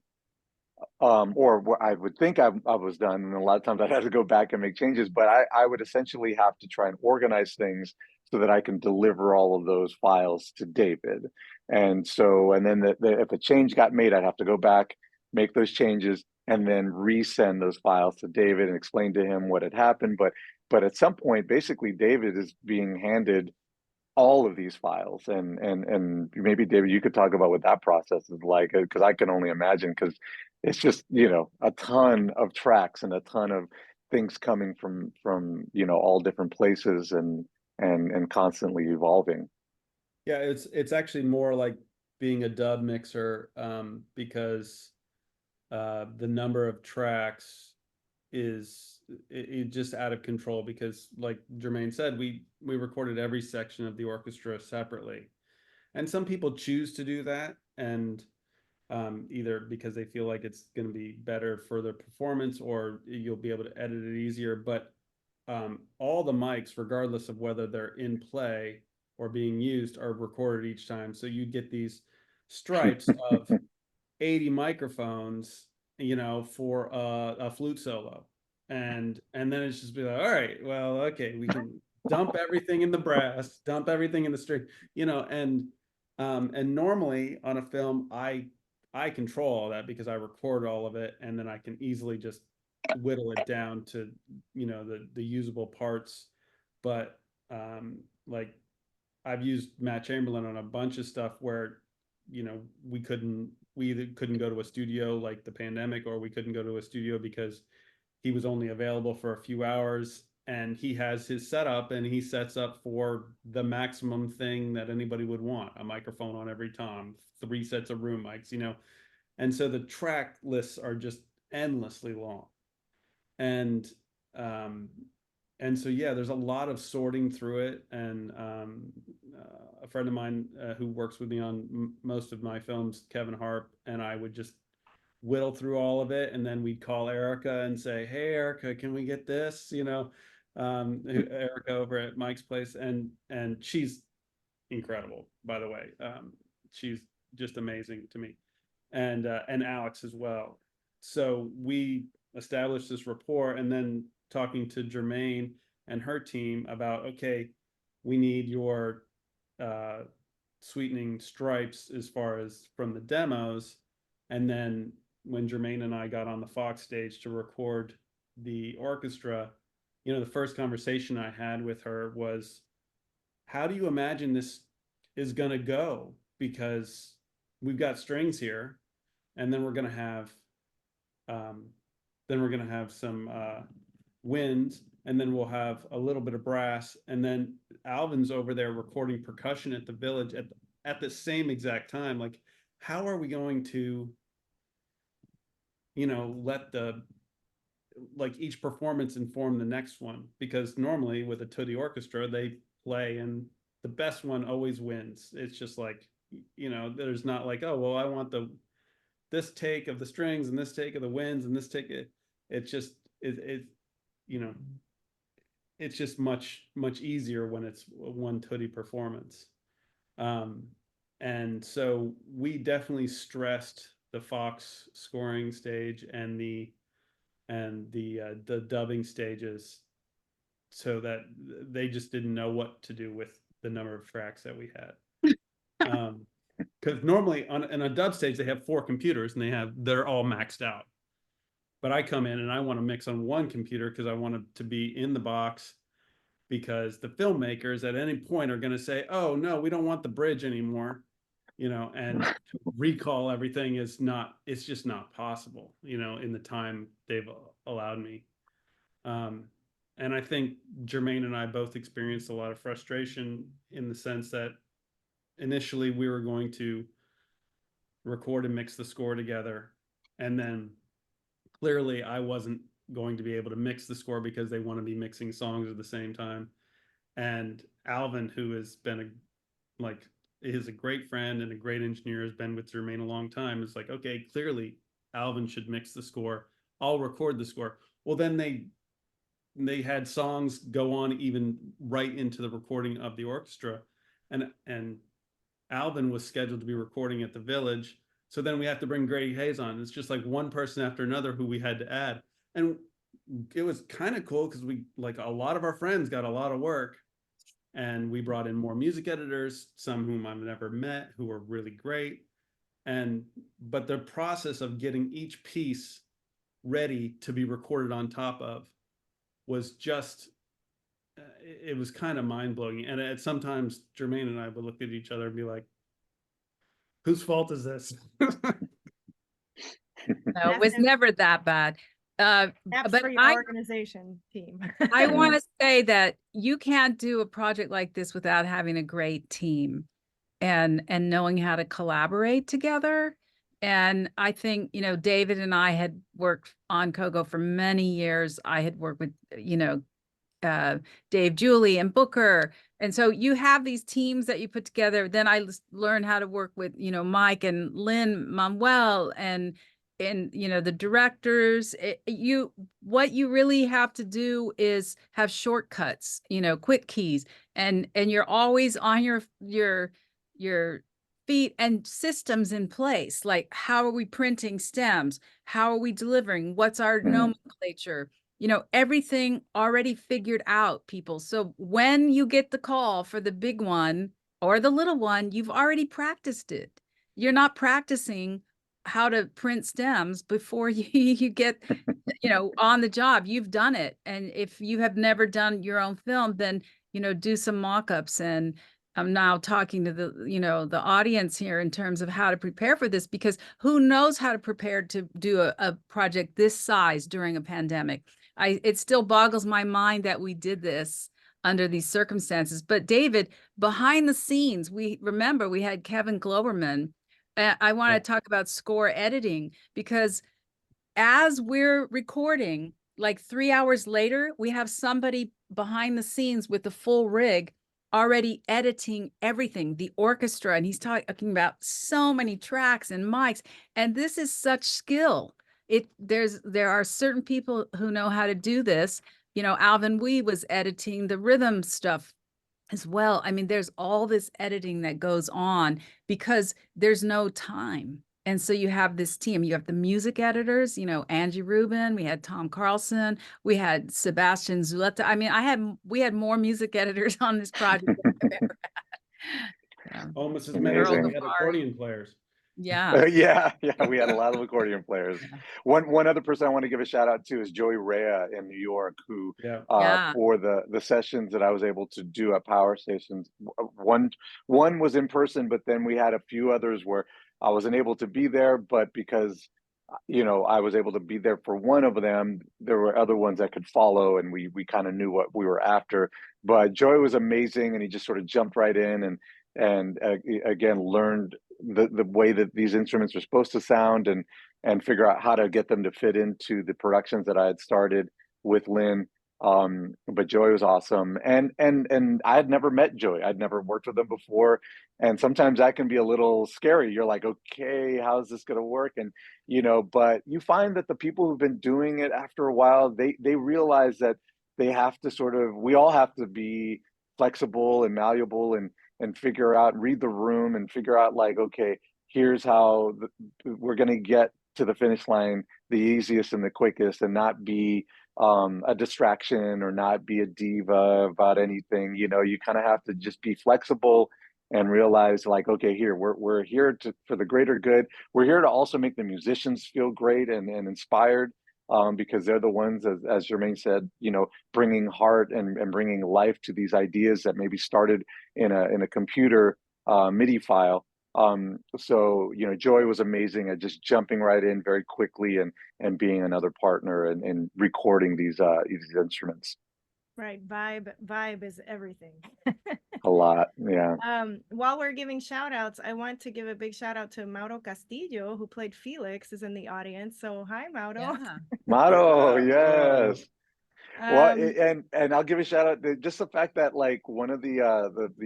or what I would think I was done, and a lot of times I'd have to go back and make changes. But I would essentially have to try and organize things so that I can deliver all of those files to David. And then if a change got made, I'd have to go back, make those changes, and then resend those files to David and explain to him what had happened. But at some point, basically, David is being handed all of these files, and maybe David, you could talk about what that process is like, because I can only imagine, because it's just a ton of tracks and a ton of things coming from all different places and constantly evolving. Yeah, it's actually more like being a dub mixer, because the number of tracks is just out of control, because like Germaine said, we recorded every section of the orchestra separately, and some people choose to do that, and either because they feel like it's going to be better for their performance, or you'll be able to edit it easier. But all the mics, regardless of whether they're in play or being used, are recorded each time. So you get these stripes of 80 microphones, for a flute solo. And then it's just be like, all right, well, okay, we can dump everything in the brass, dump everything in the string, and normally on a film, I control all that because I record all of it, and then I can easily just whittle it down to, the usable parts. But like I've used Matt Chamberlain on a bunch of stuff where, we either couldn't go to a studio, like the pandemic, or we couldn't go to a studio because he was only available for a few hours, and he has his setup, and he sets up for the maximum thing that anybody would want: a microphone on every tom, 3 sets of room mics, and so the track lists are just endlessly long. And so yeah, there's a lot of sorting through it. And a friend of mine who works with me on most of my films, Kevin Harp, and I would just whittle through all of it, and then we'd call Erica and say, hey Erica, can we get this? Erica over at Mike's place, and she's incredible, by the way. She's just amazing to me, and Alex as well. So we established this rapport, and then talking to Germaine and her team about, okay, we need your sweetening stripes as far as from the demos. And then when Germaine and I got on the Fox stage to record the orchestra, the first conversation I had with her was, how do you imagine this is going to go? Because we've got strings here, and then we're going to have some winds, and then we'll have a little bit of brass, and then Alvin's over there recording percussion at the Village at the same exact time. Like, how are we going to, let like each performance inform the next one? Because normally with a Tootie orchestra, they play and the best one always wins. It's just like, there's not like, oh, well, I want this take of the strings and this take of the winds and this take. It's just, it's just much easier when it's one Tootie performance. And so we definitely stressed the Fox scoring stage and the dubbing stages, so that they just didn't know what to do with the number of tracks that we had. Because normally in a dub stage they have 4 computers and they're all maxed out. But I come in and I want to mix on one computer because I want it to be in the box, because the filmmakers at any point are going to say, oh no, we don't want the bridge anymore, and recall everything it's just not possible, in the time they've allowed me. And I think Germaine and I both experienced a lot of frustration in the sense that initially we were going to record and mix the score together, and then clearly I wasn't going to be able to mix the score because they want to be mixing songs at the same time. And Alvin, who has been is a great friend and a great engineer, has been with Germaine a long time, is like, okay, clearly Alvin should mix the score, I'll record the score. Well, then they had songs go on even right into the recording of the orchestra, and Alvin was scheduled to be recording at the Village, so then we have to bring Grady Hayes on. It's just like one person after another who we had to add, and it was kind of cool because we, like, a lot of our friends got a lot of work, and we brought in more music editors, some whom I've never met, who were really great. But the process of getting each piece ready to be recorded on top of was just, it was kind of mind-blowing. And at sometimes Germaine and I would look at each other and be like, whose fault is this? No, it was never that bad. That's But for your organization team. I want to say that you can't do a project like this without having a great team and knowing how to collaborate together. And I think, David and I had worked on Kogo for many years. I had worked with, Dave, Julie, and Booker. And so you have these teams that you put together. Then I learned how to work with, Mike and Lynn Manuel and the directors. What you really have to do is have shortcuts, quick keys, and you're always on your feet, and systems in place. Like, how are we printing stems? How are we delivering? What's our nomenclature? Everything already figured out, people. So when you get the call for the big one or the little one, you've already practiced it. You're not practicing how to print stems before you get, on the job. You've done it. And if you have never done your own film, then, do some mock-ups. And I'm now talking to the audience here in terms of how to prepare for this, because who knows how to prepare to do a project this size during a pandemic. It still boggles my mind that we did this under these circumstances. But David, behind the scenes, we had Kevin Globerman. I want to talk about score editing, because as we're recording, like 3 hours later, we have somebody behind the scenes with the full rig already editing everything, the orchestra. And he's talking about so many tracks and mics. And this is such skill. There are certain people who know how to do this. Alvin Wee was editing the rhythm stuff as well. I mean, there's all this editing that goes on because there's no time. And so you have this team. You have the music editors, Angie Rubin, we had Tom Carlson, we had Sebastian Zuleta. I mean, we had more music editors on this project than I've ever had. Almost as many as we had accordion players. Yeah. Yeah, we had a lot of accordion players. Yeah. One other person I want to give a shout out to is Joey Rea in New York, who for the sessions that I was able to do at Power Stations, one was in person, but then we had a few others where I wasn't able to be there, but because you know, I was able to be there for one of them. There were other ones that could follow, and we kind of knew what we were after. But Joy was amazing, and he just sort of jumped right in and again learned the way that these instruments are supposed to sound and figure out how to get them to fit into the productions that I had started with Lynn. But Joy was awesome, and I had never met Joy. I'd never worked with him before, and sometimes that can be a little scary. You're like, okay, how's this going to work? And you know, but you find that the people who've been doing it after a while, they realize that they have to sort of, we all have to be flexible and malleable and figure out, read the room and figure out like, okay, here's how we're going to get to the finish line the easiest and the quickest, and not be a distraction or not be a diva about anything. You know, you kind of have to just be flexible and realize like, okay, here we're here for the greater good. We're here to also make the musicians feel great and inspired, because they're the ones, as Germaine said, you know, bringing heart and bringing life to these ideas that maybe started in a computer MIDI file. So you know, Joy was amazing at just jumping right in very quickly and being another partner and recording these instruments. Right. Vibe is everything. A lot, yeah. While we're giving shout outs, I want to give a big shout out to Mauro Castillo, who played Felix, is in the audience. So hi, Mauro. Yeah. Mauro, yes. Well, Um, and I'll give a shout out to just the fact that like one of the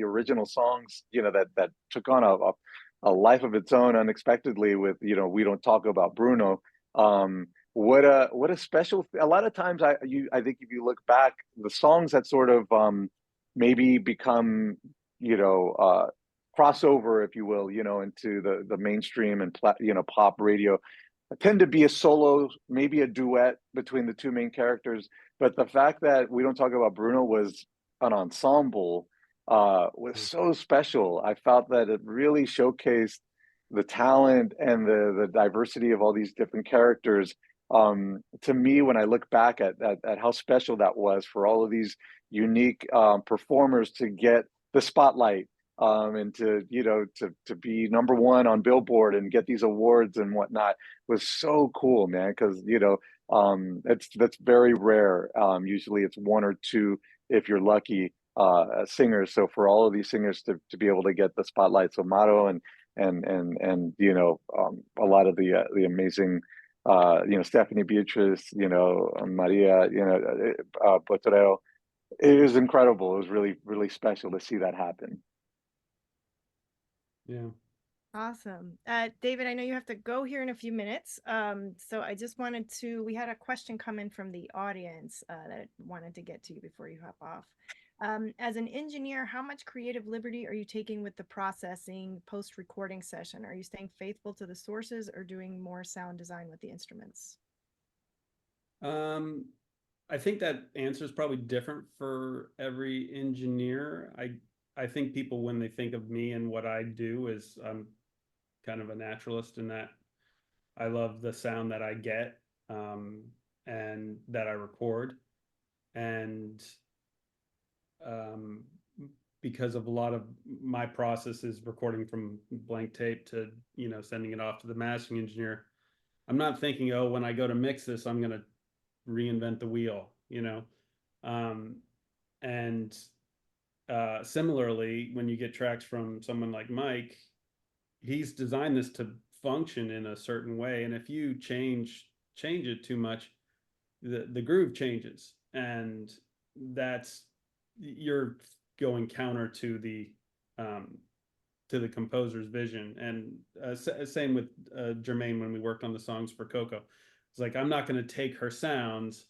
original songs, you know, that took on a life of its own unexpectedly with, you know, We Don't Talk About Bruno. What a special, a lot of times I think if you look back, the songs that sort of maybe become, you know, crossover, if you will, you know, into the mainstream and you know, pop radio tend to be a solo, maybe a duet between the two main characters. But the fact that We Don't Talk About Bruno was an ensemble was so special. I felt that it really showcased the talent and the diversity of all these different characters. To me, when I look back at how special that was for all of these unique performers to get the spotlight, and to, you know, to be number one on Billboard and get these awards and whatnot was so cool, man. Because you know, that's very rare. Usually it's one or two if you're lucky, singers. So for all of these singers to be able to get the spotlight, so Mato and you know, a lot of the amazing, you know, Stephanie Beatrice, you know, Maria, you know, Potrero. It was incredible. It was really, really special to see that happen. Yeah. Awesome. David, I know you have to go here in a few minutes. So I just wanted to, we had a question come in from the audience that I wanted to get to you before you hop off. As an engineer, how much creative liberty are you taking with the processing post-recording session? Are you staying faithful to the sources or doing more sound design with the instruments? I think that answer is probably different for every engineer. I think people, when they think of me and what I do, is I'm kind of a naturalist in that I love the sound that I get, and that I record. And because of a lot of my process is recording from blank tape to, you know, sending it off to the mastering engineer, I'm not thinking, oh, when I go to mix this, I'm going to reinvent the wheel, you know. And similarly, when you get tracks from someone like Mike, he's designed this to function in a certain way, and if you change it too much, the groove changes, and that's, you're going counter to the composer's vision. And same with Germaine when we worked on the songs for Coco. It's like, I'm not going to take her sounds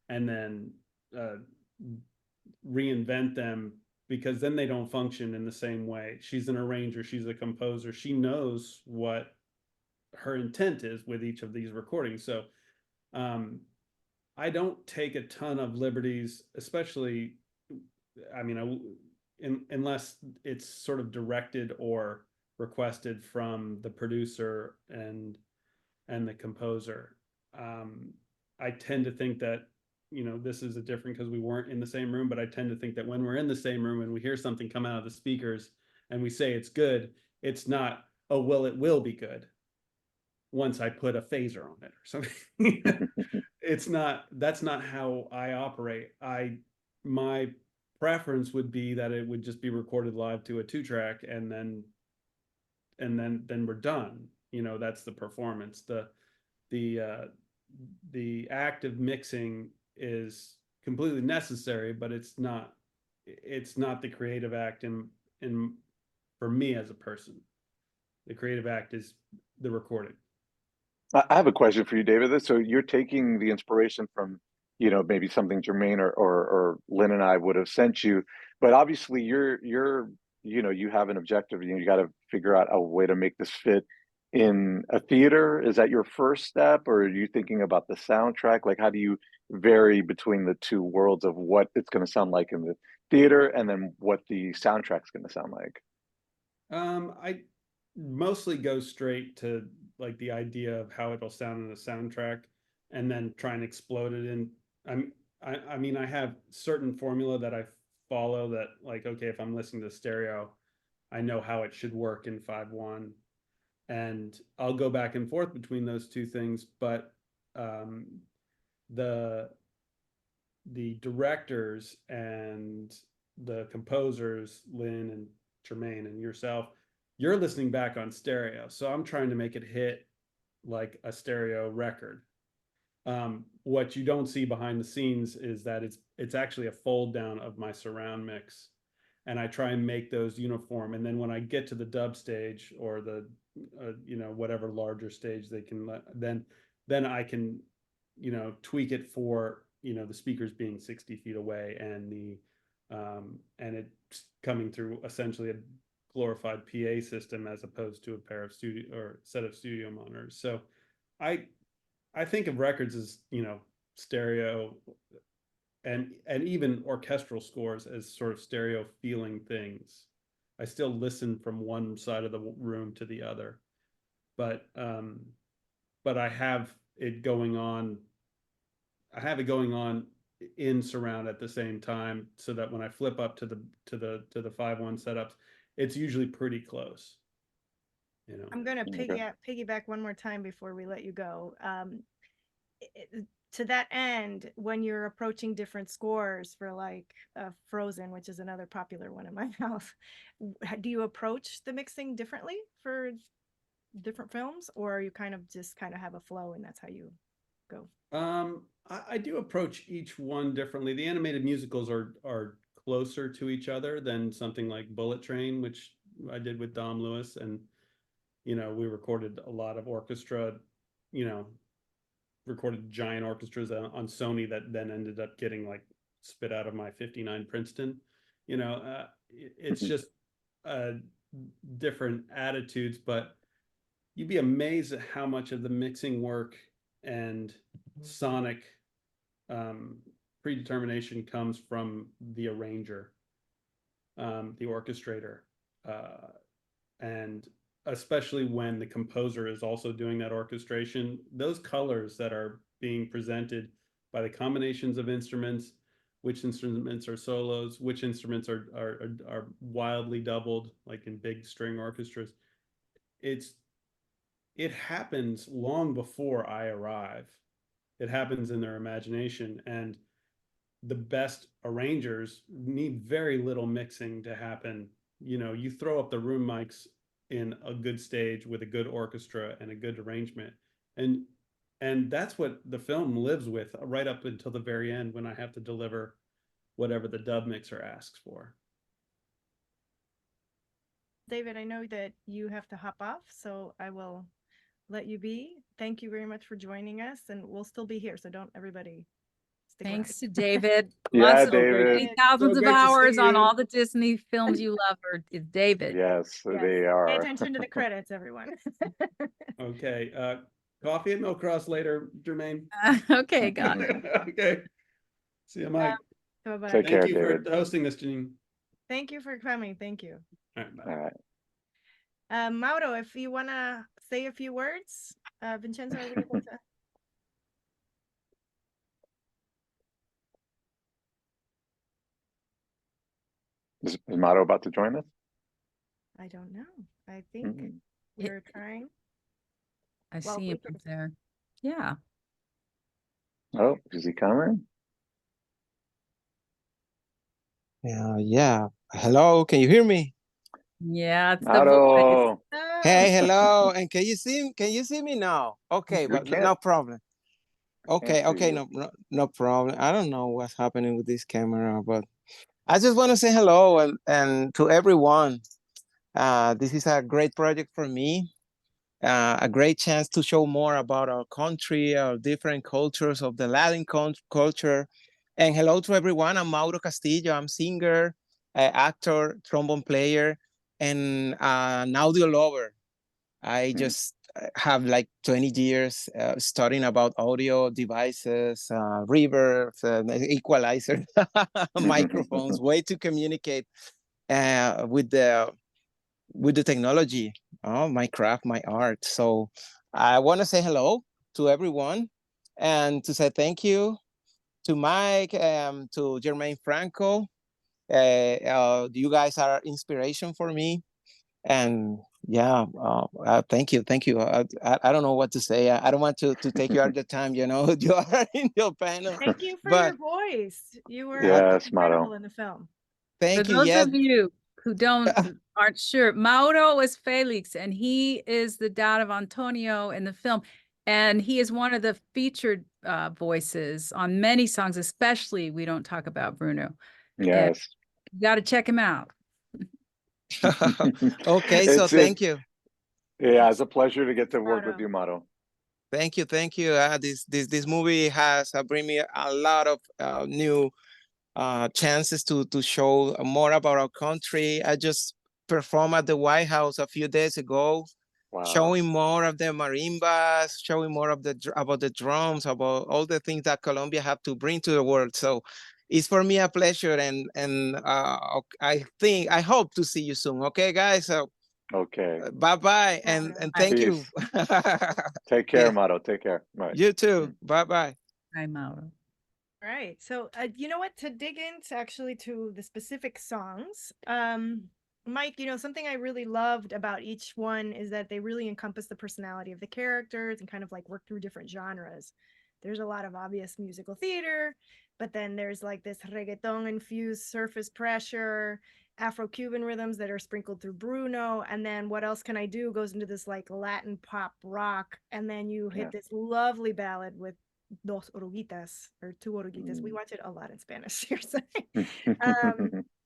and then reinvent them, because then they don't function in the same way. She's an arranger, she's a composer, she knows what her intent is with each of these recordings. So I don't take a ton of liberties, especially, I mean, unless it's sort of directed or requested from the producer and the composer. I tend to think that, you know, this is a different because we weren't in the same room, but I tend to think that when we're in the same room and we hear something come out of the speakers and we say it's good, it's not, oh, well, it will be good. once I put a phaser on it or something. That's not how I operate. My preference would be that it would just be recorded live to a 2-track, and then we're done. That's the performance. The act of mixing is completely necessary, but it's not the creative act in for me as a person. The creative act is the recording. I have a question for you, David. So you're taking the inspiration from, maybe something Germaine or Lynn and I would have sent you, but obviously you have an objective. You got to figure out a way to make this fit in a theater. Is that your first step, or are you thinking about the soundtrack? Like, how do you vary between the two worlds of what it's going to sound like in the theater and then what the soundtrack's going to sound like? I mostly go straight to like the idea of how it'll sound in a soundtrack, and then try and explode it in. I mean, I have certain formula that I follow that, like, okay, if I'm listening to stereo, I know how it should work in 5.1, and I'll go back and forth between those two things. But the directors and the composers, Lynn and Germaine and yourself, you're listening back on stereo. So I'm trying to make it hit like a stereo record. What you don't see behind the scenes is that it's actually a fold down of my surround mix, and I try and make those uniform. And then when I get to the dub stage, or the whatever larger stage they can then I can tweak it for the speakers being 60 feet away, and and it's coming through essentially a glorified PA system as opposed to a pair of studio or set of studio monitors. So I think of records as stereo, and even orchestral scores as sort of stereo feeling things. I still listen from one side of the room to the other, but I have it going on. I have it going on in surround at the same time, so that when I flip up to the 5.1 setups, it's usually pretty close. I'm gonna Okay. piggyback one more time before we let you go. To that end, when you're approaching different scores for like Frozen, which is another popular one in my house, do you approach the mixing differently for different films, or are you kind of have a flow and that's how you go? I do approach each one differently. The animated musicals are closer to each other than something like Bullet Train, which I did with Dom Lewis, and we recorded a lot of orchestra, recorded giant orchestras on Sony that then ended up getting like spit out of my 59 Princeton. It's just different attitudes, but you'd be amazed at how much of the mixing work and sonic predetermination comes from the arranger, the orchestrator, and especially when the composer is also doing that orchestration. Those colors that are being presented by the combinations of instruments, which instruments are solos, which instruments are wildly doubled, like in big string orchestras. It happens long before I arrive. It happens in their imagination, and the best arrangers need very little mixing to happen. You throw up the room mics in a good stage with a good orchestra and a good arrangement, and that's what the film lives with right up until the very end, when I have to deliver whatever the dub mixer asks for. David, I know that you have to hop off, so I will let you be. Thank you very much for joining us, and we'll still be here, so don't everybody stick Thanks to around. David. Yeah, Lots of David. many thousands So of great to see hours on you. all the Disney films you love is David. Yes, Yes. they Pay are. attention to the credits, everyone. Okay. Coffee at Millcross later, Germaine. Okay, got it. Okay. See you, Mike. Bye-bye. Take Thank care, you David. for hosting this, Janine. Thank you for coming. Thank you. All right, bye. All right. Mauro, if you want to say a few words, Vincenzo, are we able to? Is Mato about to join us? I don't know. I think we're trying. I Well, see we him can- up there. Yeah. Oh, is he coming? Yeah. Hello, can you hear me? Yeah, it's the voice. Otto. Hey, Oh, hello. And can you see me now? Okay, We but can't, no problem. can't see Okay, you. no problem. I don't know what's happening with this camera, but I just want to say hello and to everyone. This is a great project for me. A great chance to show more about our country, our different cultures of the Latin culture. And hello to everyone. I'm Mauro Castillo. I'm singer, actor, trombone player, and an audio lover. I just have like 20 years studying about audio devices, reverbs, equalizer, microphones, way to communicate with the technology, my craft, my art. So I want to say hello to everyone and to say thank you to Mike, to Germaine Franco. You guys are inspiration for me. And yeah, thank you. I don't know what to say. I don't want to take you all the time, you know, you are in your panel, thank you for but your voice. You were Yes, incredible Mauro. in the film. For thank you. those Yes. of you who aren't sure, Mauro is Felix, and he is the dad of Antonio in the film, and he is one of the featured voices on many songs, especially "We Don't Talk About Bruno." And Yes. you got to check him out. Okay, so It's thank you. yeah, it's a pleasure to get to work with Mauro. you, Mauro. Thank you. This movie has bring me a lot of new chances to show more about our country. I just performed at the White House a few days ago, Wow. showing more of the marimbas, showing more of about the drums, about all the things that Colombia have to bring to the world. So it's for me a pleasure, and I hope to see you soon. Okay, guys. So Okay. bye bye, and Mauro. thank you. Peace. Take care, Mauro. Take care. Right. You too. Bye bye. Hi, Mauro. Right. So, you know what? To dig into actually to the specific songs, Mike, you know, something I really loved about each one is that they really encompass the personality of the characters and kind of like work through different genres. There's a lot of obvious musical theater, but then there's like this reggaeton infused surface pressure, Afro-Cuban rhythms that are sprinkled through Bruno, and then What Else Can I Do goes into this like Latin pop rock, and then you hit this lovely ballad with Dos Oruguitas or Two Oruguitas. We watch it a lot in Spanish here.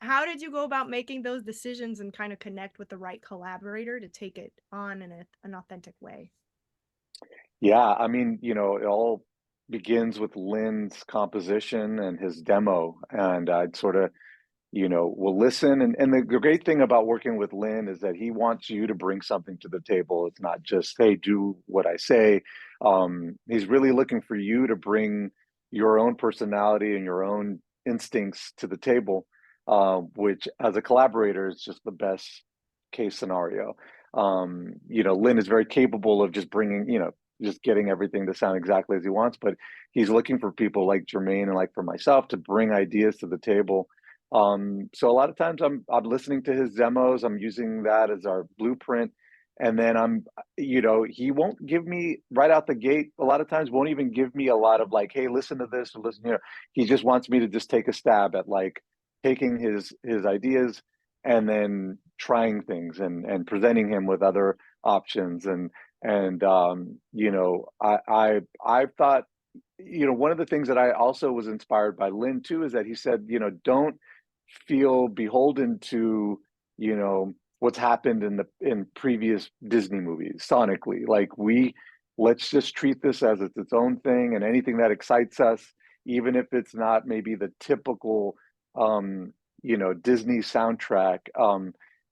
How did you go about making those decisions and kind of connect with the right collaborator to take it on in an authentic way? Yeah, I mean, you know, it all begins with Lynn's composition and his demo, and I'd sort of, you know, will listen. And the great thing about working with Lynn is that he wants you to bring something to the table. It's not just, hey, do what I say. He's really looking for you to bring your own personality and your own instincts to the table, which as a collaborator is just the best case scenario. You know, Lynn is very capable of just bringing, you know, just getting everything to sound exactly as he wants, but he's looking for people like Germaine and like for myself to bring ideas to the table. So a lot of times I'm listening to his demos, I'm using that as our blueprint, and then you know, he won't give me right out the gate. A lot of times won't even give me a lot of like, hey, listen to this or listen here. He just wants me to just take a stab at like taking his ideas and then trying things and presenting him with other options and you know, I thought, you know, one of the things that I also was inspired by Lynn too is that he said, you know, don't feel beholden to, you know, what's happened in previous Disney movies sonically. Like let's just treat this as it's its own thing, and anything that excites us, even if it's not maybe the typical you know, Disney soundtrack.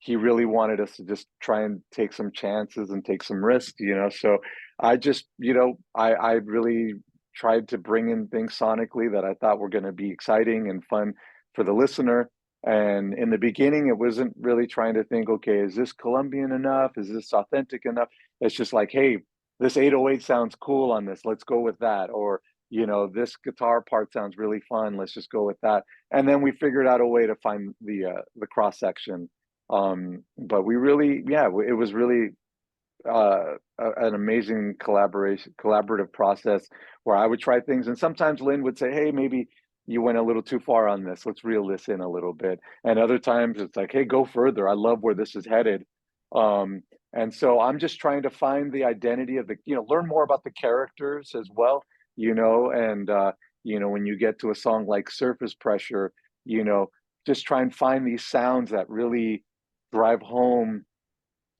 He really wanted us to just try and take some chances and take some risks, you know. So I just, you know, I really tried to bring in things sonically that I thought were going to be exciting and fun for the listener. And in the beginning, it wasn't really trying to think, okay, is this Colombian enough? Is this authentic enough? It's just like, hey, this 808 sounds cool on this. Let's go with that. Or, you know, this guitar part sounds really fun. Let's just go with that. And then we figured out a way to find the cross section. But we really, yeah, it was really an amazing collaborative process where I would try things, and sometimes Lynn would say, "Hey, maybe you went a little too far on this. Let's reel this in a little bit." And other times it's like, "Hey, go further. I love where this is headed." And so I'm just trying to find the identity of the, learn more about the characters as well, and when you get to a song like Surface Pressure, just try and find these sounds that really drive home,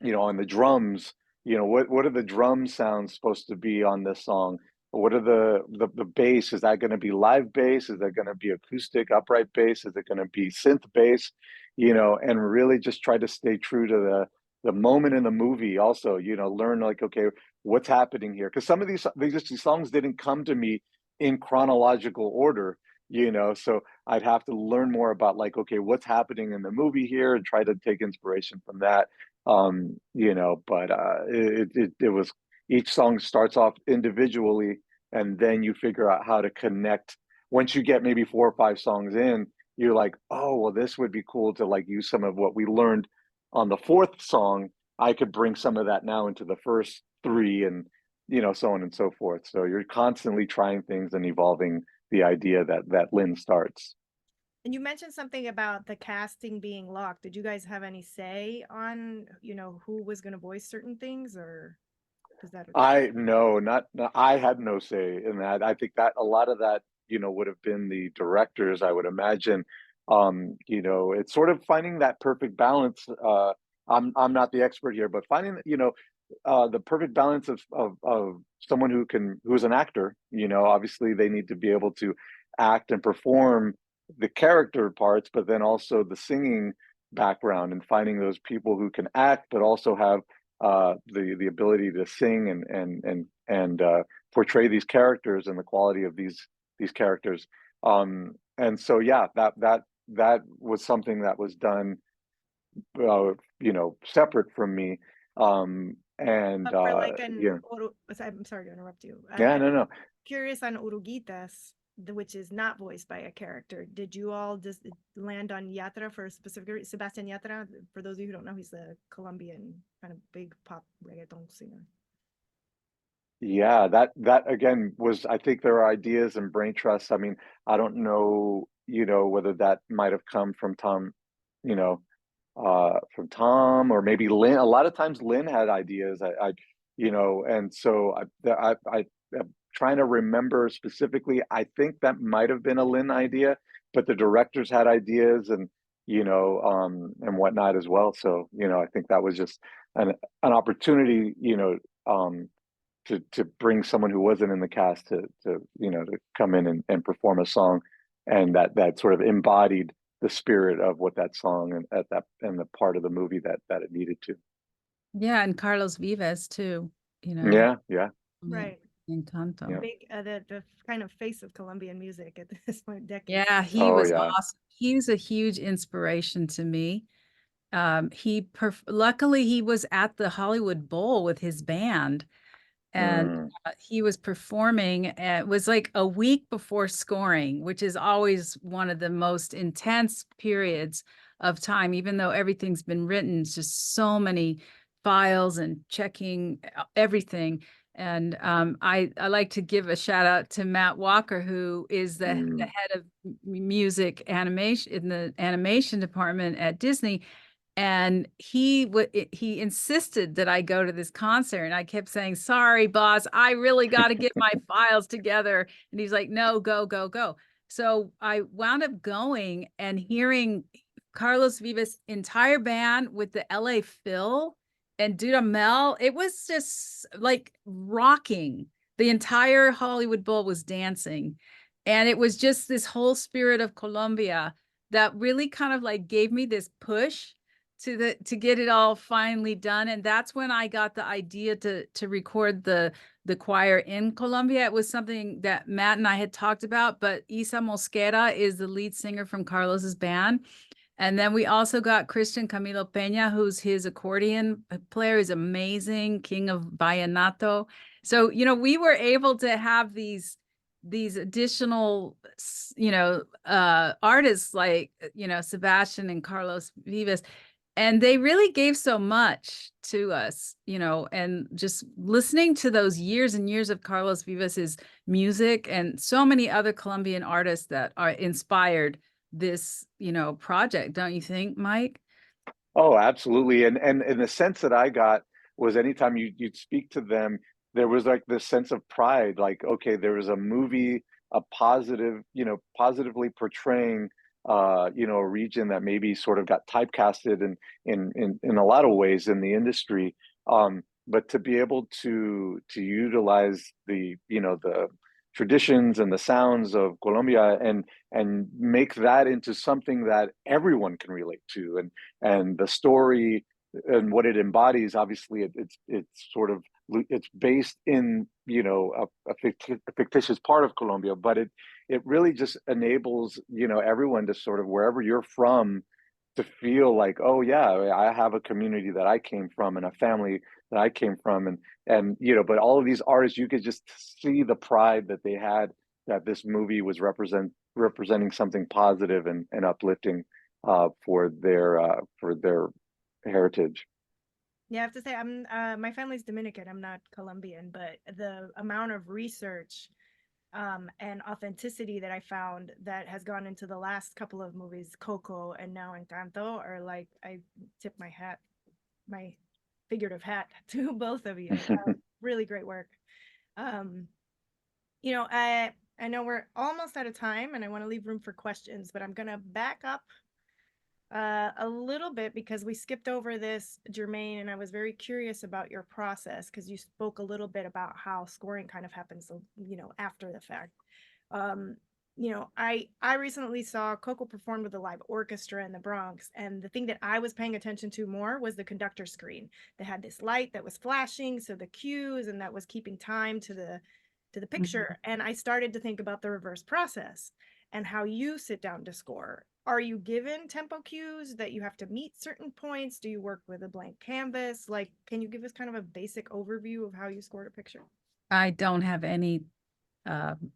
on the drums, what are the drum sounds supposed to be on this song? What are the bass? Is that going to be live bass? Is that going to be acoustic upright bass? Is it going to be synth bass? And really just try to stay true to the moment in the movie. Also, learn like, okay, what's happening here? Because some of these songs didn't come to me in chronological order. So I'd have to learn more about like, okay, what's happening in the movie here, and try to take inspiration from that. But it was, each song starts off individually, and then you figure out how to connect. Once you get maybe 4 or 5 songs in, you're like, oh, well, this would be cool to like use some of what we learned on the 4th song. I could bring some of that now into the first 3, and so on and so forth. So you're constantly trying things and evolving the idea that Lynn starts. And you mentioned something about the casting being locked. Did you guys have any say on, who was going to voice certain things, or is that? I had no say in that. I think that a lot of that, would have been the directors, I would imagine. It's sort of finding that perfect balance. I'm not the expert here, but finding, the perfect balance of someone who's an actor. Obviously they need to be able to act and perform the character parts, but then also the singing background, and finding those people who can act but also have the ability to sing and portray these characters and the quality of these characters. And so yeah, that was something that was done separate from me. And But for like yeah. I'm sorry to interrupt you. Yeah, no. Curious on Oruguitas, which is not voiced by a character. Did you all just land on Yatra for a specific Sebastian Yatra? For those of you who don't know, he's a Colombian kind of big pop reggaeton singer. Yeah, that again was, I think there are ideas and brain trust. I mean, I don't know, whether that might have come from Tom, from Tom, or maybe Lynn. A lot of times Lynn had ideas. And so I'm trying to remember specifically. I think that might have been a Lynn idea, but the directors had ideas, and and whatnot as well. So I think that was just an opportunity, to bring someone who wasn't in the cast to come in and perform a song, and that sort of embodied the spirit of what that song and the part of the movie that it needed to. Yeah, and Carlos Vives too, Yeah. Right. Encanto. Yeah. Big, the kind of face of Colombian music at this point, decade. Yeah, he Oh, was yeah. awesome. He was a huge inspiration to me. Luckily he was at the Hollywood Bowl with his band, and he was performing. It was like a week before scoring, which is always one of the most intense periods of time, even though everything's been written. It's just so many files and checking everything. And I like to give a shout out to Matt Walker, who is the head of music animation in the animation department at Disney. And he insisted that I go to this concert, and I kept saying, sorry, boss, I really got to get my files together. And he's like, no, go. So I wound up going and hearing Carlos Vives' entire band with the LA Phil and Dudamel. It was just like rocking. The entire Hollywood Bowl was dancing. And it was just this whole spirit of Colombia that really kind of like gave me this push to get it all finally done. And that's when I got the idea to record the choir in Colombia. It was something that Matt and I had talked about, but Isa Mosquera is the lead singer from Carlos's band. And then we also got Christian Camilo Peña, who's his accordion player, is amazing, king of vallenato. So, we were able to have these additional, artists like, Sebastian and Carlos Vives. And they really gave so much to us, you know, and just listening to those years and years of Carlos Vivas's music and so many other Colombian artists that are inspired this, you know, project, don't you think, Mike? Oh, absolutely. And the sense that I got was anytime you'd speak to them, there was like this sense of pride, like, okay, there was a movie, a positive, you know, positively portraying you know, a region that maybe sort of got typecasted in a lot of ways in the industry. But to be able to utilize the, you know, the traditions and the sounds of Colombia and make that into something that everyone can relate to, and the story and what it embodies, obviously it's sort of, it's based in, you know, a fictitious part of Colombia, but it really just enables, you know, everyone to sort of, wherever you're from, to feel like, oh yeah, I have a community that I came from and a family that I came from, and you know, but all of these artists, you could just see the pride that they had, that this movie was representing something positive and uplifting for their heritage. Yeah, I have to say, I'm my family's Dominican. I'm not Colombian, but the amount of research and authenticity that I found that has gone into the last couple of movies, Coco and now Encanto, are like, I tip my hat, my figurative hat to both of you. Really great work. You know, I know we're almost out of time and I want to leave room for questions, but I'm gonna back up a little bit because we skipped over this, Germaine, and I was very curious about your process because you spoke a little bit about how scoring kind of happens, so, you know, after the fact. You know, I recently saw Coco perform with a live orchestra in the Bronx, and the thing that I was paying attention to more was the conductor screen. They had this light that was flashing, so the cues, and that was keeping time to the picture. And I started to think about the reverse process and how you sit down to score. Are you given tempo cues that you have to meet certain points? Do you work with a blank canvas? Like, can you give us kind of a basic overview of how you scored a picture? I don't have any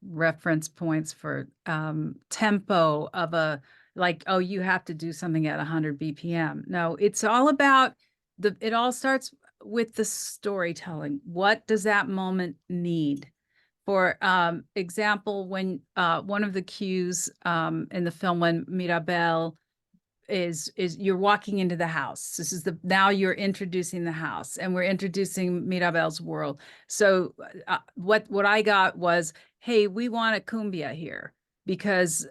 reference points for tempo of a, like, oh, you have to do something at 100 BPM. No, it's all about it all starts with the storytelling. What does that moment need? For example, when one of the cues in the film, when Mirabel is you're walking into the house. This is now you're introducing the house, and we're introducing Mirabel's world. So what I got was, hey, we want a cumbia here because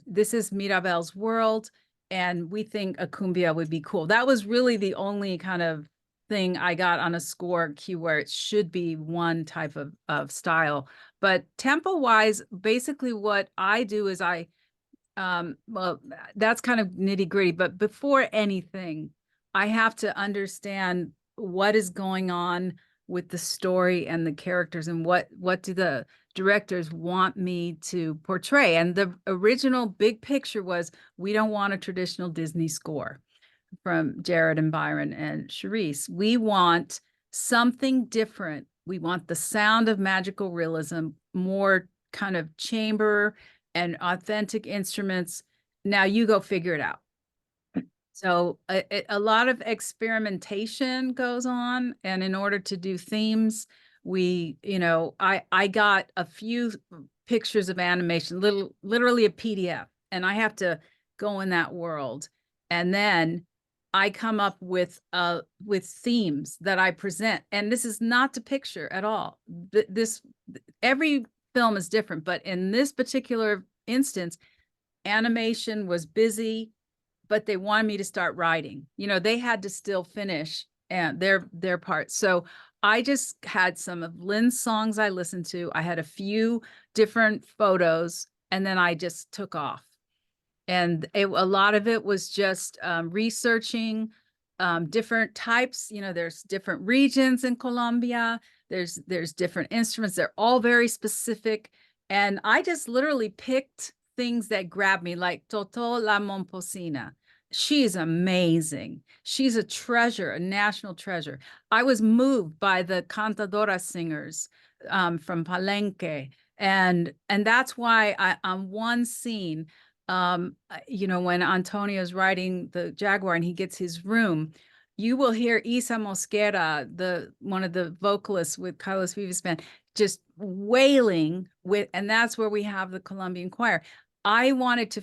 this is Mirabel's world, and we think a cumbia would be cool. That was really the only kind of thing I got on a score cue where it should be one type of style. But tempo wise, basically what I do is well, that's kind of nitty gritty, but before anything, I have to understand what is going on with the story and the characters, and what do the directors want me to portray. And the original big picture was, we don't want a traditional Disney score from Jared and Byron and Charisse. We want something different. We want the sound of magical realism, more kind of chamber and authentic instruments. Now you go figure it out. So a lot of experimentation goes on. And in order to do themes, we, you know, I got a few pictures of animation, literally a PDF, and I have to go in that world. And then I come up with themes that I present. And this is not to picture at all. Every film is different, but in this particular instance, animation was busy, but they wanted me to start writing. You know, they had to still finish and their part. So I just had some of Lynn's songs I listened to. I had a few different photos, and then I just took off. And a lot of it was just researching different types. You know, there's different regions in Colombia. There's different instruments. They're all very specific. And I just literally picked things that grabbed me, like Toto la Momposina. She's amazing. She's a treasure, a national treasure. I was moved by the cantadora singers from Palenque. And that's why on one scene, you know, when Antonio's riding the Jaguar and he gets his room, you will hear Isa Mosquera, one of the vocalists with Carlos Vives band, just wailing with, and that's where we have the Colombian choir. I wanted to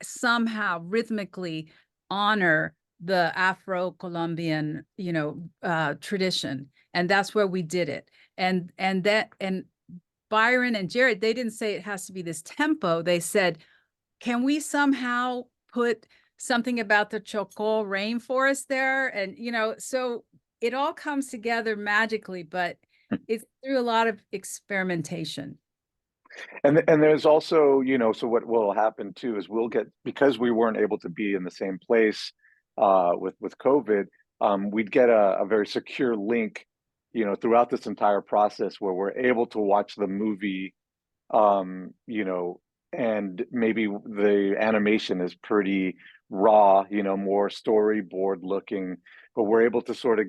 somehow rhythmically honor the Afro-Colombian, you know, tradition, and that's where we did it. And Byron and Jared, they didn't say it has to be this tempo. They said, can we somehow put something about the Chocó rainforest there? And, you know, so it all comes together magically, but it's through a lot of experimentation. And there's also, you know, so what will happen too is we'll get, because we weren't able to be in the same place with COVID, we'd get a very secure link, you know, throughout this entire process where we're able to watch the movie, you know, and maybe the animation is pretty raw, you know, more storyboard looking, but we're able to sort of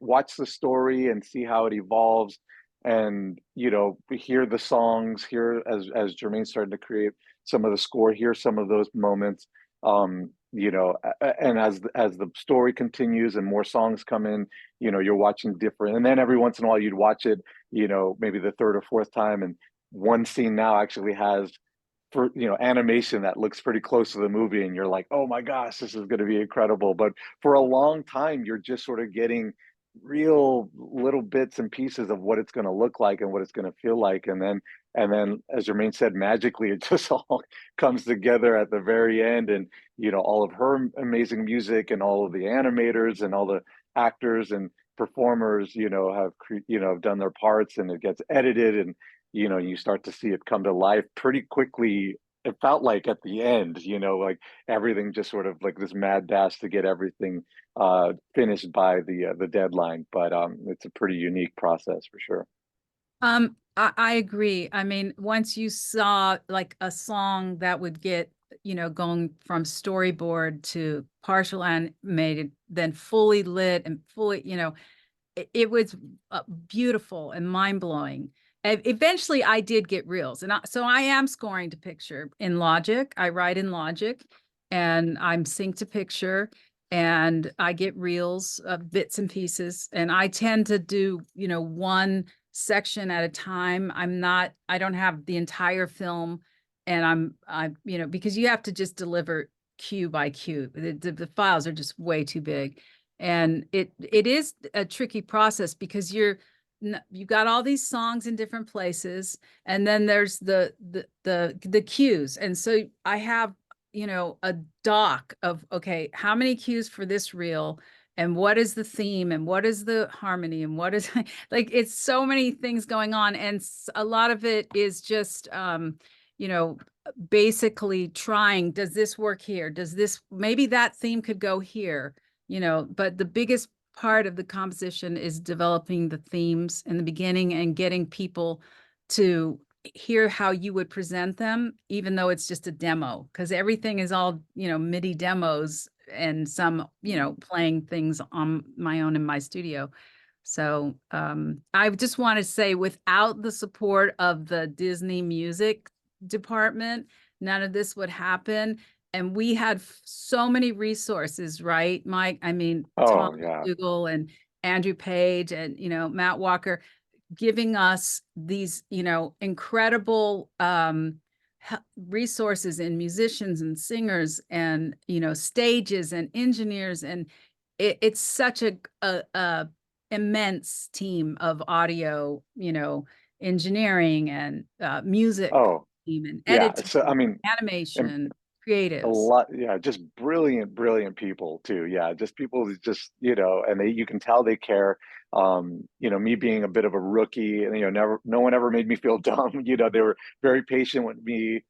watch the story and see how it evolves, and you know, hear the songs, hear as Germaine started to create some of the score, hear some of those moments, you know, and as the story continues and more songs come in, you know, you're watching different, and then every once in a while you'd watch it, you know, maybe the third or fourth time, and one scene now actually has, for you know, animation that looks pretty close to the movie, and you're like, oh my gosh, this is going to be incredible. But for a long time you're just sort of getting real little bits and pieces of what it's going to look like and what it's going to feel like, and then as Jermaine said, magically it just all comes together at the very end. And you know, all of her amazing music and all of the animators and all the actors and performers, you know, have done their parts, and it gets edited, and you know, you start to see it come to life pretty quickly. It felt like at the end, you know, like everything just sort of like this mad dash to get everything finished by the deadline. But it's a pretty unique process for sure. I agree. I mean, once you saw like a song that would get, you know, going from storyboard to partial animated, then fully lit and fully, you know, it was beautiful and mind-blowing. Eventually I did get reels, and so I am scoring to picture in Logic. I write in Logic, and I'm sync to picture, and I get reels of bits and pieces, and I tend to do, you know, one section at a time. I don't have the entire film, and you know, because you have to just deliver cue by cue. The files are just way too big. And it is a tricky process because you got all these songs in different places, and then there's the cues. And so I have, you know, a doc of, okay, how many cues for this reel, and what is the theme, and what is the harmony, and what is like, it's so many things going on, and a lot of it is just you know, basically trying, does this work here, does this, maybe that theme could go here, you know. But the biggest part of the composition is developing the themes in the beginning and getting people to hear how you would present them, even though it's just a demo, because everything is all, you know, MIDI demos, and some, you know, playing things on my own in my studio. So I just want to say, without the support of the Disney music department, none of this would happen. And we had so many resources, right, Mike? I mean, Tom Dougal and Andrew Page and, you know, Matt Walker, giving us these, you know, incredible resources in musicians and singers and, you know, stages and engineers. And it's such a immense team of audio, you know, engineering and music team and editing, so I mean, animation, creatives. A lot, yeah, just brilliant people too. Yeah, just people who just, you know, and you can tell they care. You know, me being a bit of a rookie, and you know, no one ever made me feel dumb. You know, they were very patient with me.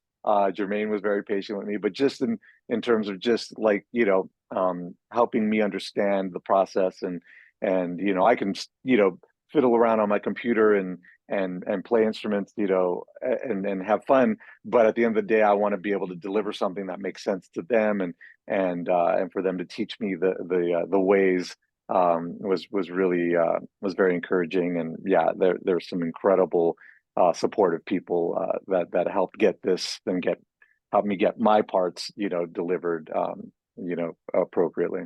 Germaine was very patient with me, but just in terms of just like, you know, helping me understand the process, and you know, I can, you know, fiddle around on my computer and play instruments, you know, and have fun. But at the end of the day, I want to be able to deliver something that makes sense to them, and for them to teach me the ways, was really was very encouraging. And yeah, there's some incredible supportive people that helped get this and get help me get my parts, delivered, appropriately.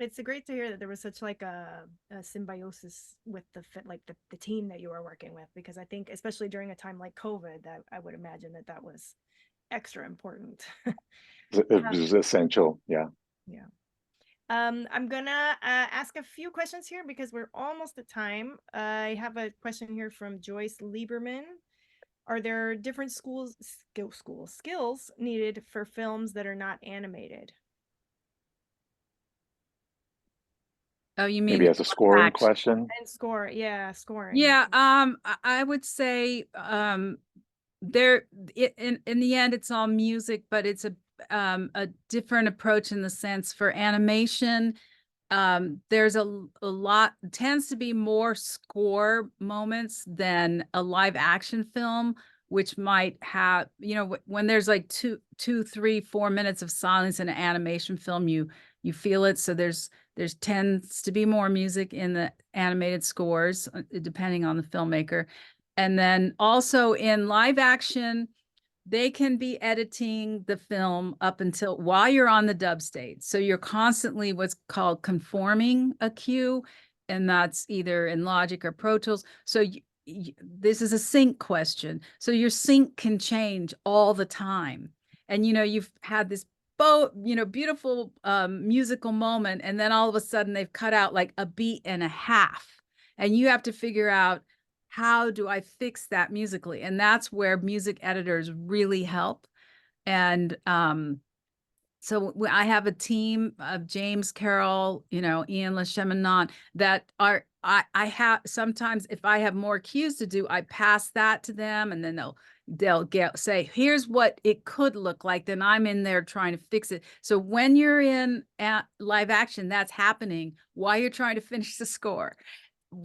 It's great to hear that there was such like a symbiosis with the team that you were working with, because I think especially during a time like COVID, that I would imagine that was extra important. It was essential. Yeah. Yeah. I'm gonna ask a few questions here because we're almost at time. I have a question here from Joyce Lieberman. Are there different skills needed for films that are not animated? Oh, you Maybe mean as a scoring action? question. And scoring. Yeah, I would say there in the end it's all music, but it's a different approach in the sense for animation. There's a lot, tends to be more score moments than a live action film, which might have, when there's like 2, 3, 4 minutes of silence in an animation film, you feel it. So there's tends to be more music in the animated scores, depending on the filmmaker. And then also in live action, they can be editing the film up until while you're on the dub stage. So you're constantly what's called conforming a cue, and that's either in Logic or Pro Tools. So this is a sync question. So your sync can change all the time. And you've had this beautiful musical moment, and then all of a sudden they've cut out like a beat and a half, and you have to figure out, how do I fix that musically? And that's where music editors really help. And so I have a team of James Carroll, Ian Lecheminant, that are, I have, sometimes if I have more cues to do, I pass that to them, and then they'll say, here's what it could look like. Then I'm in there trying to fix it. So when you're in live action, that's happening while you're trying to finish the score.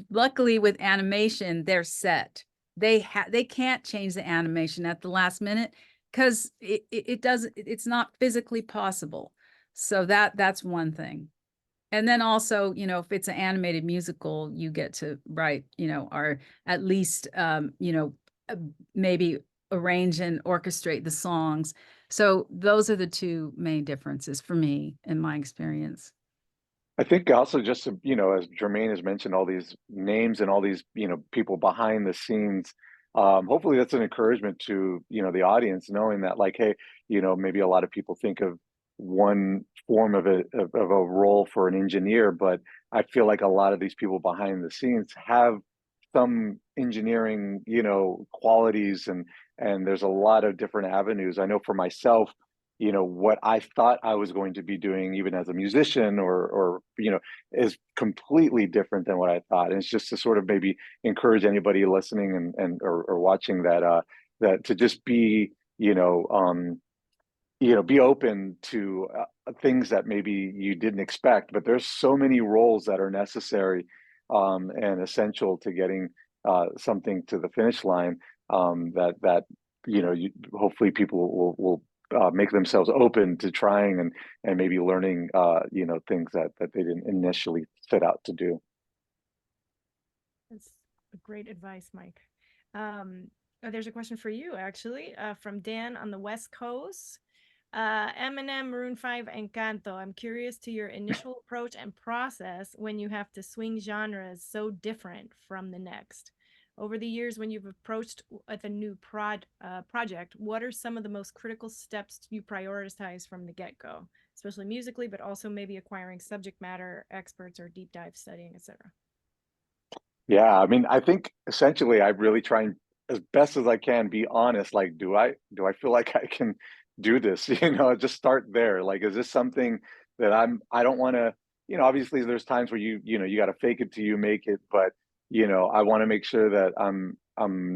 Luckily with animation, they're set. They can't change the animation at the last minute because it's not physically possible. So that's one thing. And then also, if it's an animated musical, you get to write, or at least, maybe arrange and orchestrate the songs. So those are the two main differences for me in my experience. I think also just, as Germaine has mentioned, all these names and all these, people behind the scenes, hopefully that's an encouragement to, the audience, knowing that like, hey, maybe a lot of people think of one form of a role for an engineer, but I feel like a lot of these people behind the scenes have some engineering, qualities, and there's a lot of different avenues. I know for myself, what I thought I was going to be doing, even as a musician, or is completely different than what I thought. And it's just to sort of maybe encourage anybody listening or watching that that to just be, be open to things that maybe you didn't expect. But there's so many roles that are necessary and essential to getting something to the finish line, that hopefully people will make themselves open to trying and maybe learning things that they didn't initially set out to do. That's great advice, Mike. There's a question for you actually, from Dan on the West Coast. Eminem, Maroon 5, Encanto. I'm curious to your initial approach and process when you have to swing genres so different from the next. Over the years, when you've approached with a new project, what are some of the most critical steps you prioritize from the get-go, especially musically, but also maybe acquiring subject matter experts or deep dive studying, etc.? Yeah, I mean, I think essentially I really try and, as best as I can, be honest. Like, do I feel like I can do this? Just start there. Like, is this something that I don't want to, obviously there's times where you got to fake it till you make it, but I want to make sure that I'm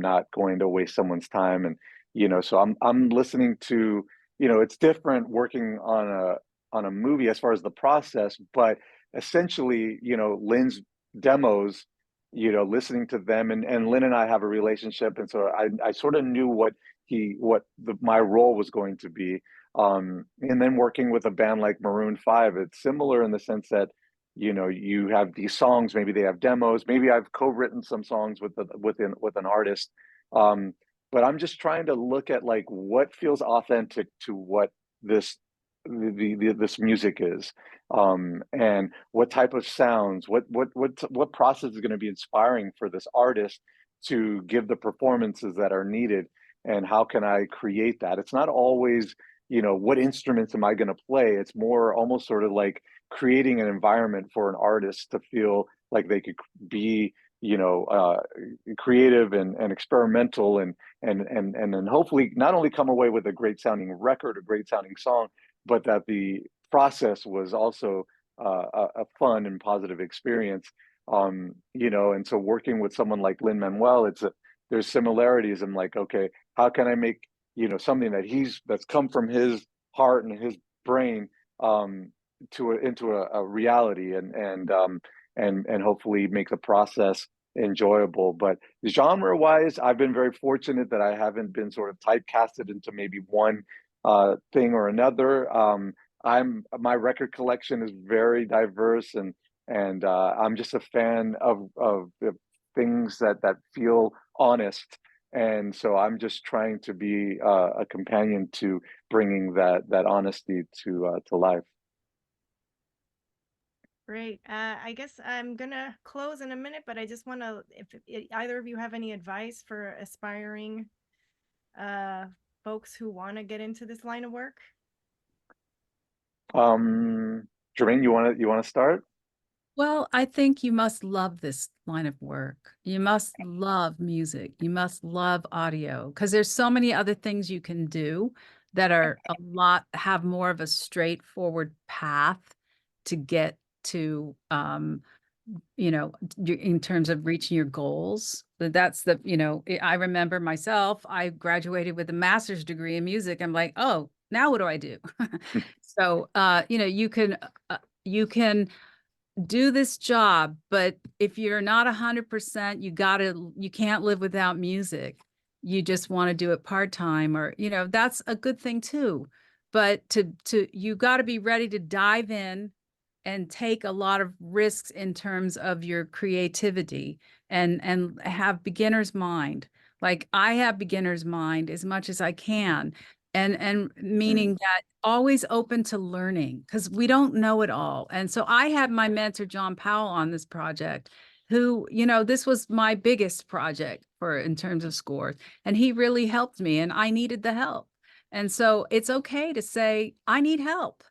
not going to waste someone's time. And so I'm listening to, it's different working on a movie as far as the process, but essentially, Lynn's demos, listening to them, and Lynn and I have a relationship, and so I sort of knew what my role was going to be. And then working with a band like Maroon 5, it's similar in the sense that you have these songs, maybe they have demos, maybe I've co-written some songs with an artist, but I'm just trying to look at like what feels authentic to what this this music is, and what type of sounds, what process is going to be inspiring for this artist to give the performances that are needed, and how can I create that? It's not always, you know, what instruments am I going to play? It's more almost sort of like creating an environment for an artist to feel like they could be, you know, creative and experimental, and then hopefully not only come away with a great sounding record, a great sounding song, but that the process was also a fun and positive experience. You know, and so working with someone like Lin-Manuel, there's similarities. I'm like, okay, how can I make, you know, something that's come from his heart and his brain, into a reality, and hopefully make the process enjoyable. But genre wise, I've been very fortunate that I haven't been sort of typecasted into maybe one thing or another. My record collection is very diverse, and I'm just a fan of the things that feel honest. And so I'm just trying to be a companion to bringing that honesty to life. Great. I guess I'm gonna close in a minute, but I just want to, if either of you have any advice for aspiring folks who want to get into this line of work. Germaine, you want to start? Well, I think you must love this line of work. You must love music. You must love audio, because there's so many other things you can do that have more of a straightforward path to get to, you know, in terms of reaching your goals. That's you know, I remember myself, I graduated with a master's degree in music. I'm like, oh, now what do I do? So, you know, you can do this job, but if you're not 100%, you can't live without music. You just want to do it part-time, or, you know, that's a good thing too. But you got to be ready to dive in and take a lot of risks in terms of your creativity, and have beginner's mind. Like I have beginner's mind as much as I can. And meaning that always open to learning, because we don't know it all. And so I had my mentor, John Powell, on this project, who, you know, this was my biggest project in terms of scores. And he really helped me, and I needed the help. And so it's okay to say, I need help,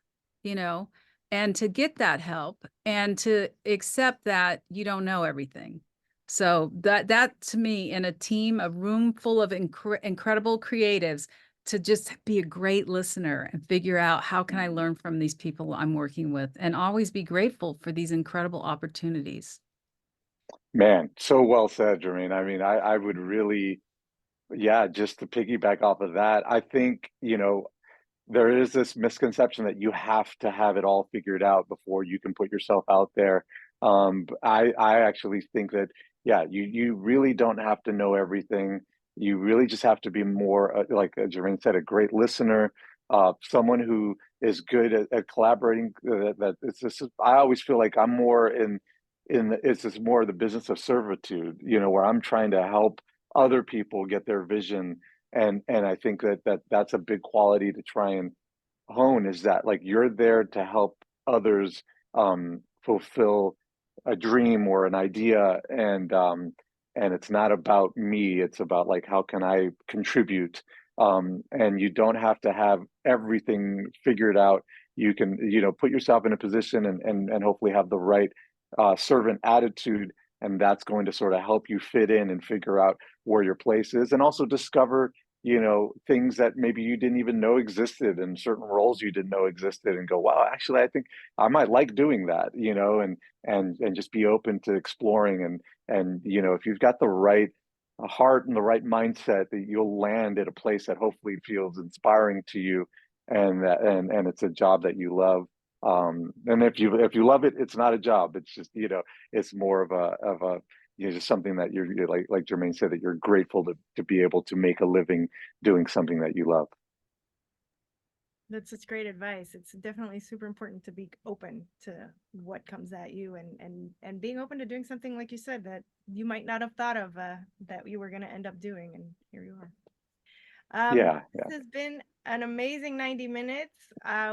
you know, and to get that help, and to accept that you don't know everything. So that to me, in a room full of incredible creatives, to just be a great listener and figure out, how can I learn from these people I'm working with, and always be grateful for these incredible opportunities. Man, so well said, Germaine. I mean, I would really, yeah, just to piggyback off of that, I think, you know, there is this misconception that you have to have it all figured out before you can put yourself out there. I actually think that, yeah, you really don't have to know everything. You really just have to be more, like Germaine said, a great listener, someone who is good at collaborating. That it's just, I always feel like I'm more it's just more the business of servitude, you know, where I'm trying to help other people get their vision. And I think that's a big quality to try and hone, is that like you're there to help others fulfill a dream or an idea, and it's not about me, it's about like how can I contribute. And you don't have to have everything figured out. You can, you know, put yourself in a position, and hopefully have the right servant attitude, and that's going to sort of help you fit in and figure out where your place is, and also discover, you know, things that maybe you didn't even know existed, and certain roles you didn't know existed, and go, wow, actually I think I might like doing that, you know, and just be open to exploring. And you know, if you've got the right heart and the right mindset, that you'll land at a place that hopefully feels inspiring to you, and it's a job that you love. And if you love it, it's not a job, it's just, you know, it's more of a you know, just something that you're like Germaine said, that you're grateful to be able to make a living doing something that you love. That's such great advice. It's definitely super important to be open to what comes at you, and being open to doing something, like you said, that you might not have thought of that you were going to end up doing, and here you are. Yeah, This has been an amazing 90 minutes.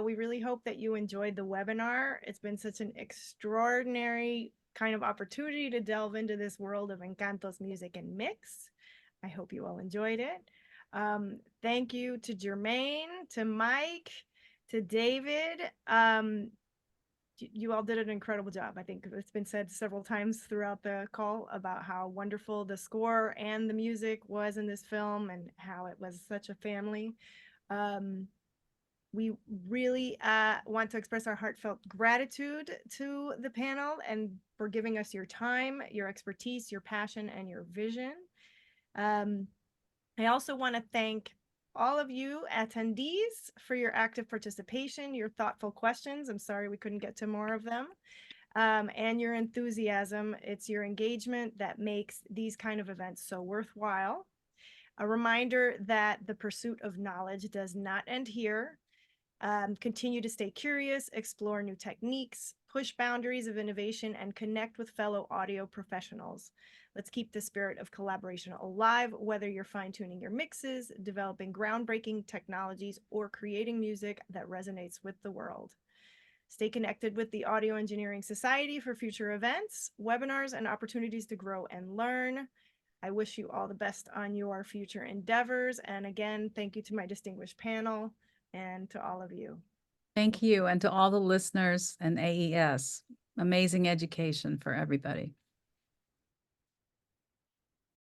We really hope that you enjoyed the webinar. It's been such an extraordinary kind of opportunity to delve into this world of Encanto's music and mix. I hope you all enjoyed it. Thank you to Germaine, to Mike, to David. You all did an incredible job. I think it's been said several times throughout the call about how wonderful the score and the music was in this film and how it was such a family. We really want to express our heartfelt gratitude to the panel and for giving us your time, your expertise, your passion, and your vision. I also want to thank all of you attendees for your active participation, your thoughtful questions. I'm sorry we couldn't get to more of them. And your enthusiasm. It's your engagement that makes these kind of events so worthwhile. A reminder that the pursuit of knowledge does not end here. Continue to stay curious, explore new techniques, push boundaries of innovation, and connect with fellow audio professionals. Let's keep the spirit of collaboration alive, whether you're fine-tuning your mixes, developing groundbreaking technologies, or creating music that resonates with the world. Stay connected with the Audio Engineering Society for future events, webinars, and opportunities to grow and learn. I wish you all the best on your future endeavors. And again, thank you to my distinguished panel and to all of you. Thank you. And to all the listeners and AES, amazing education for everybody.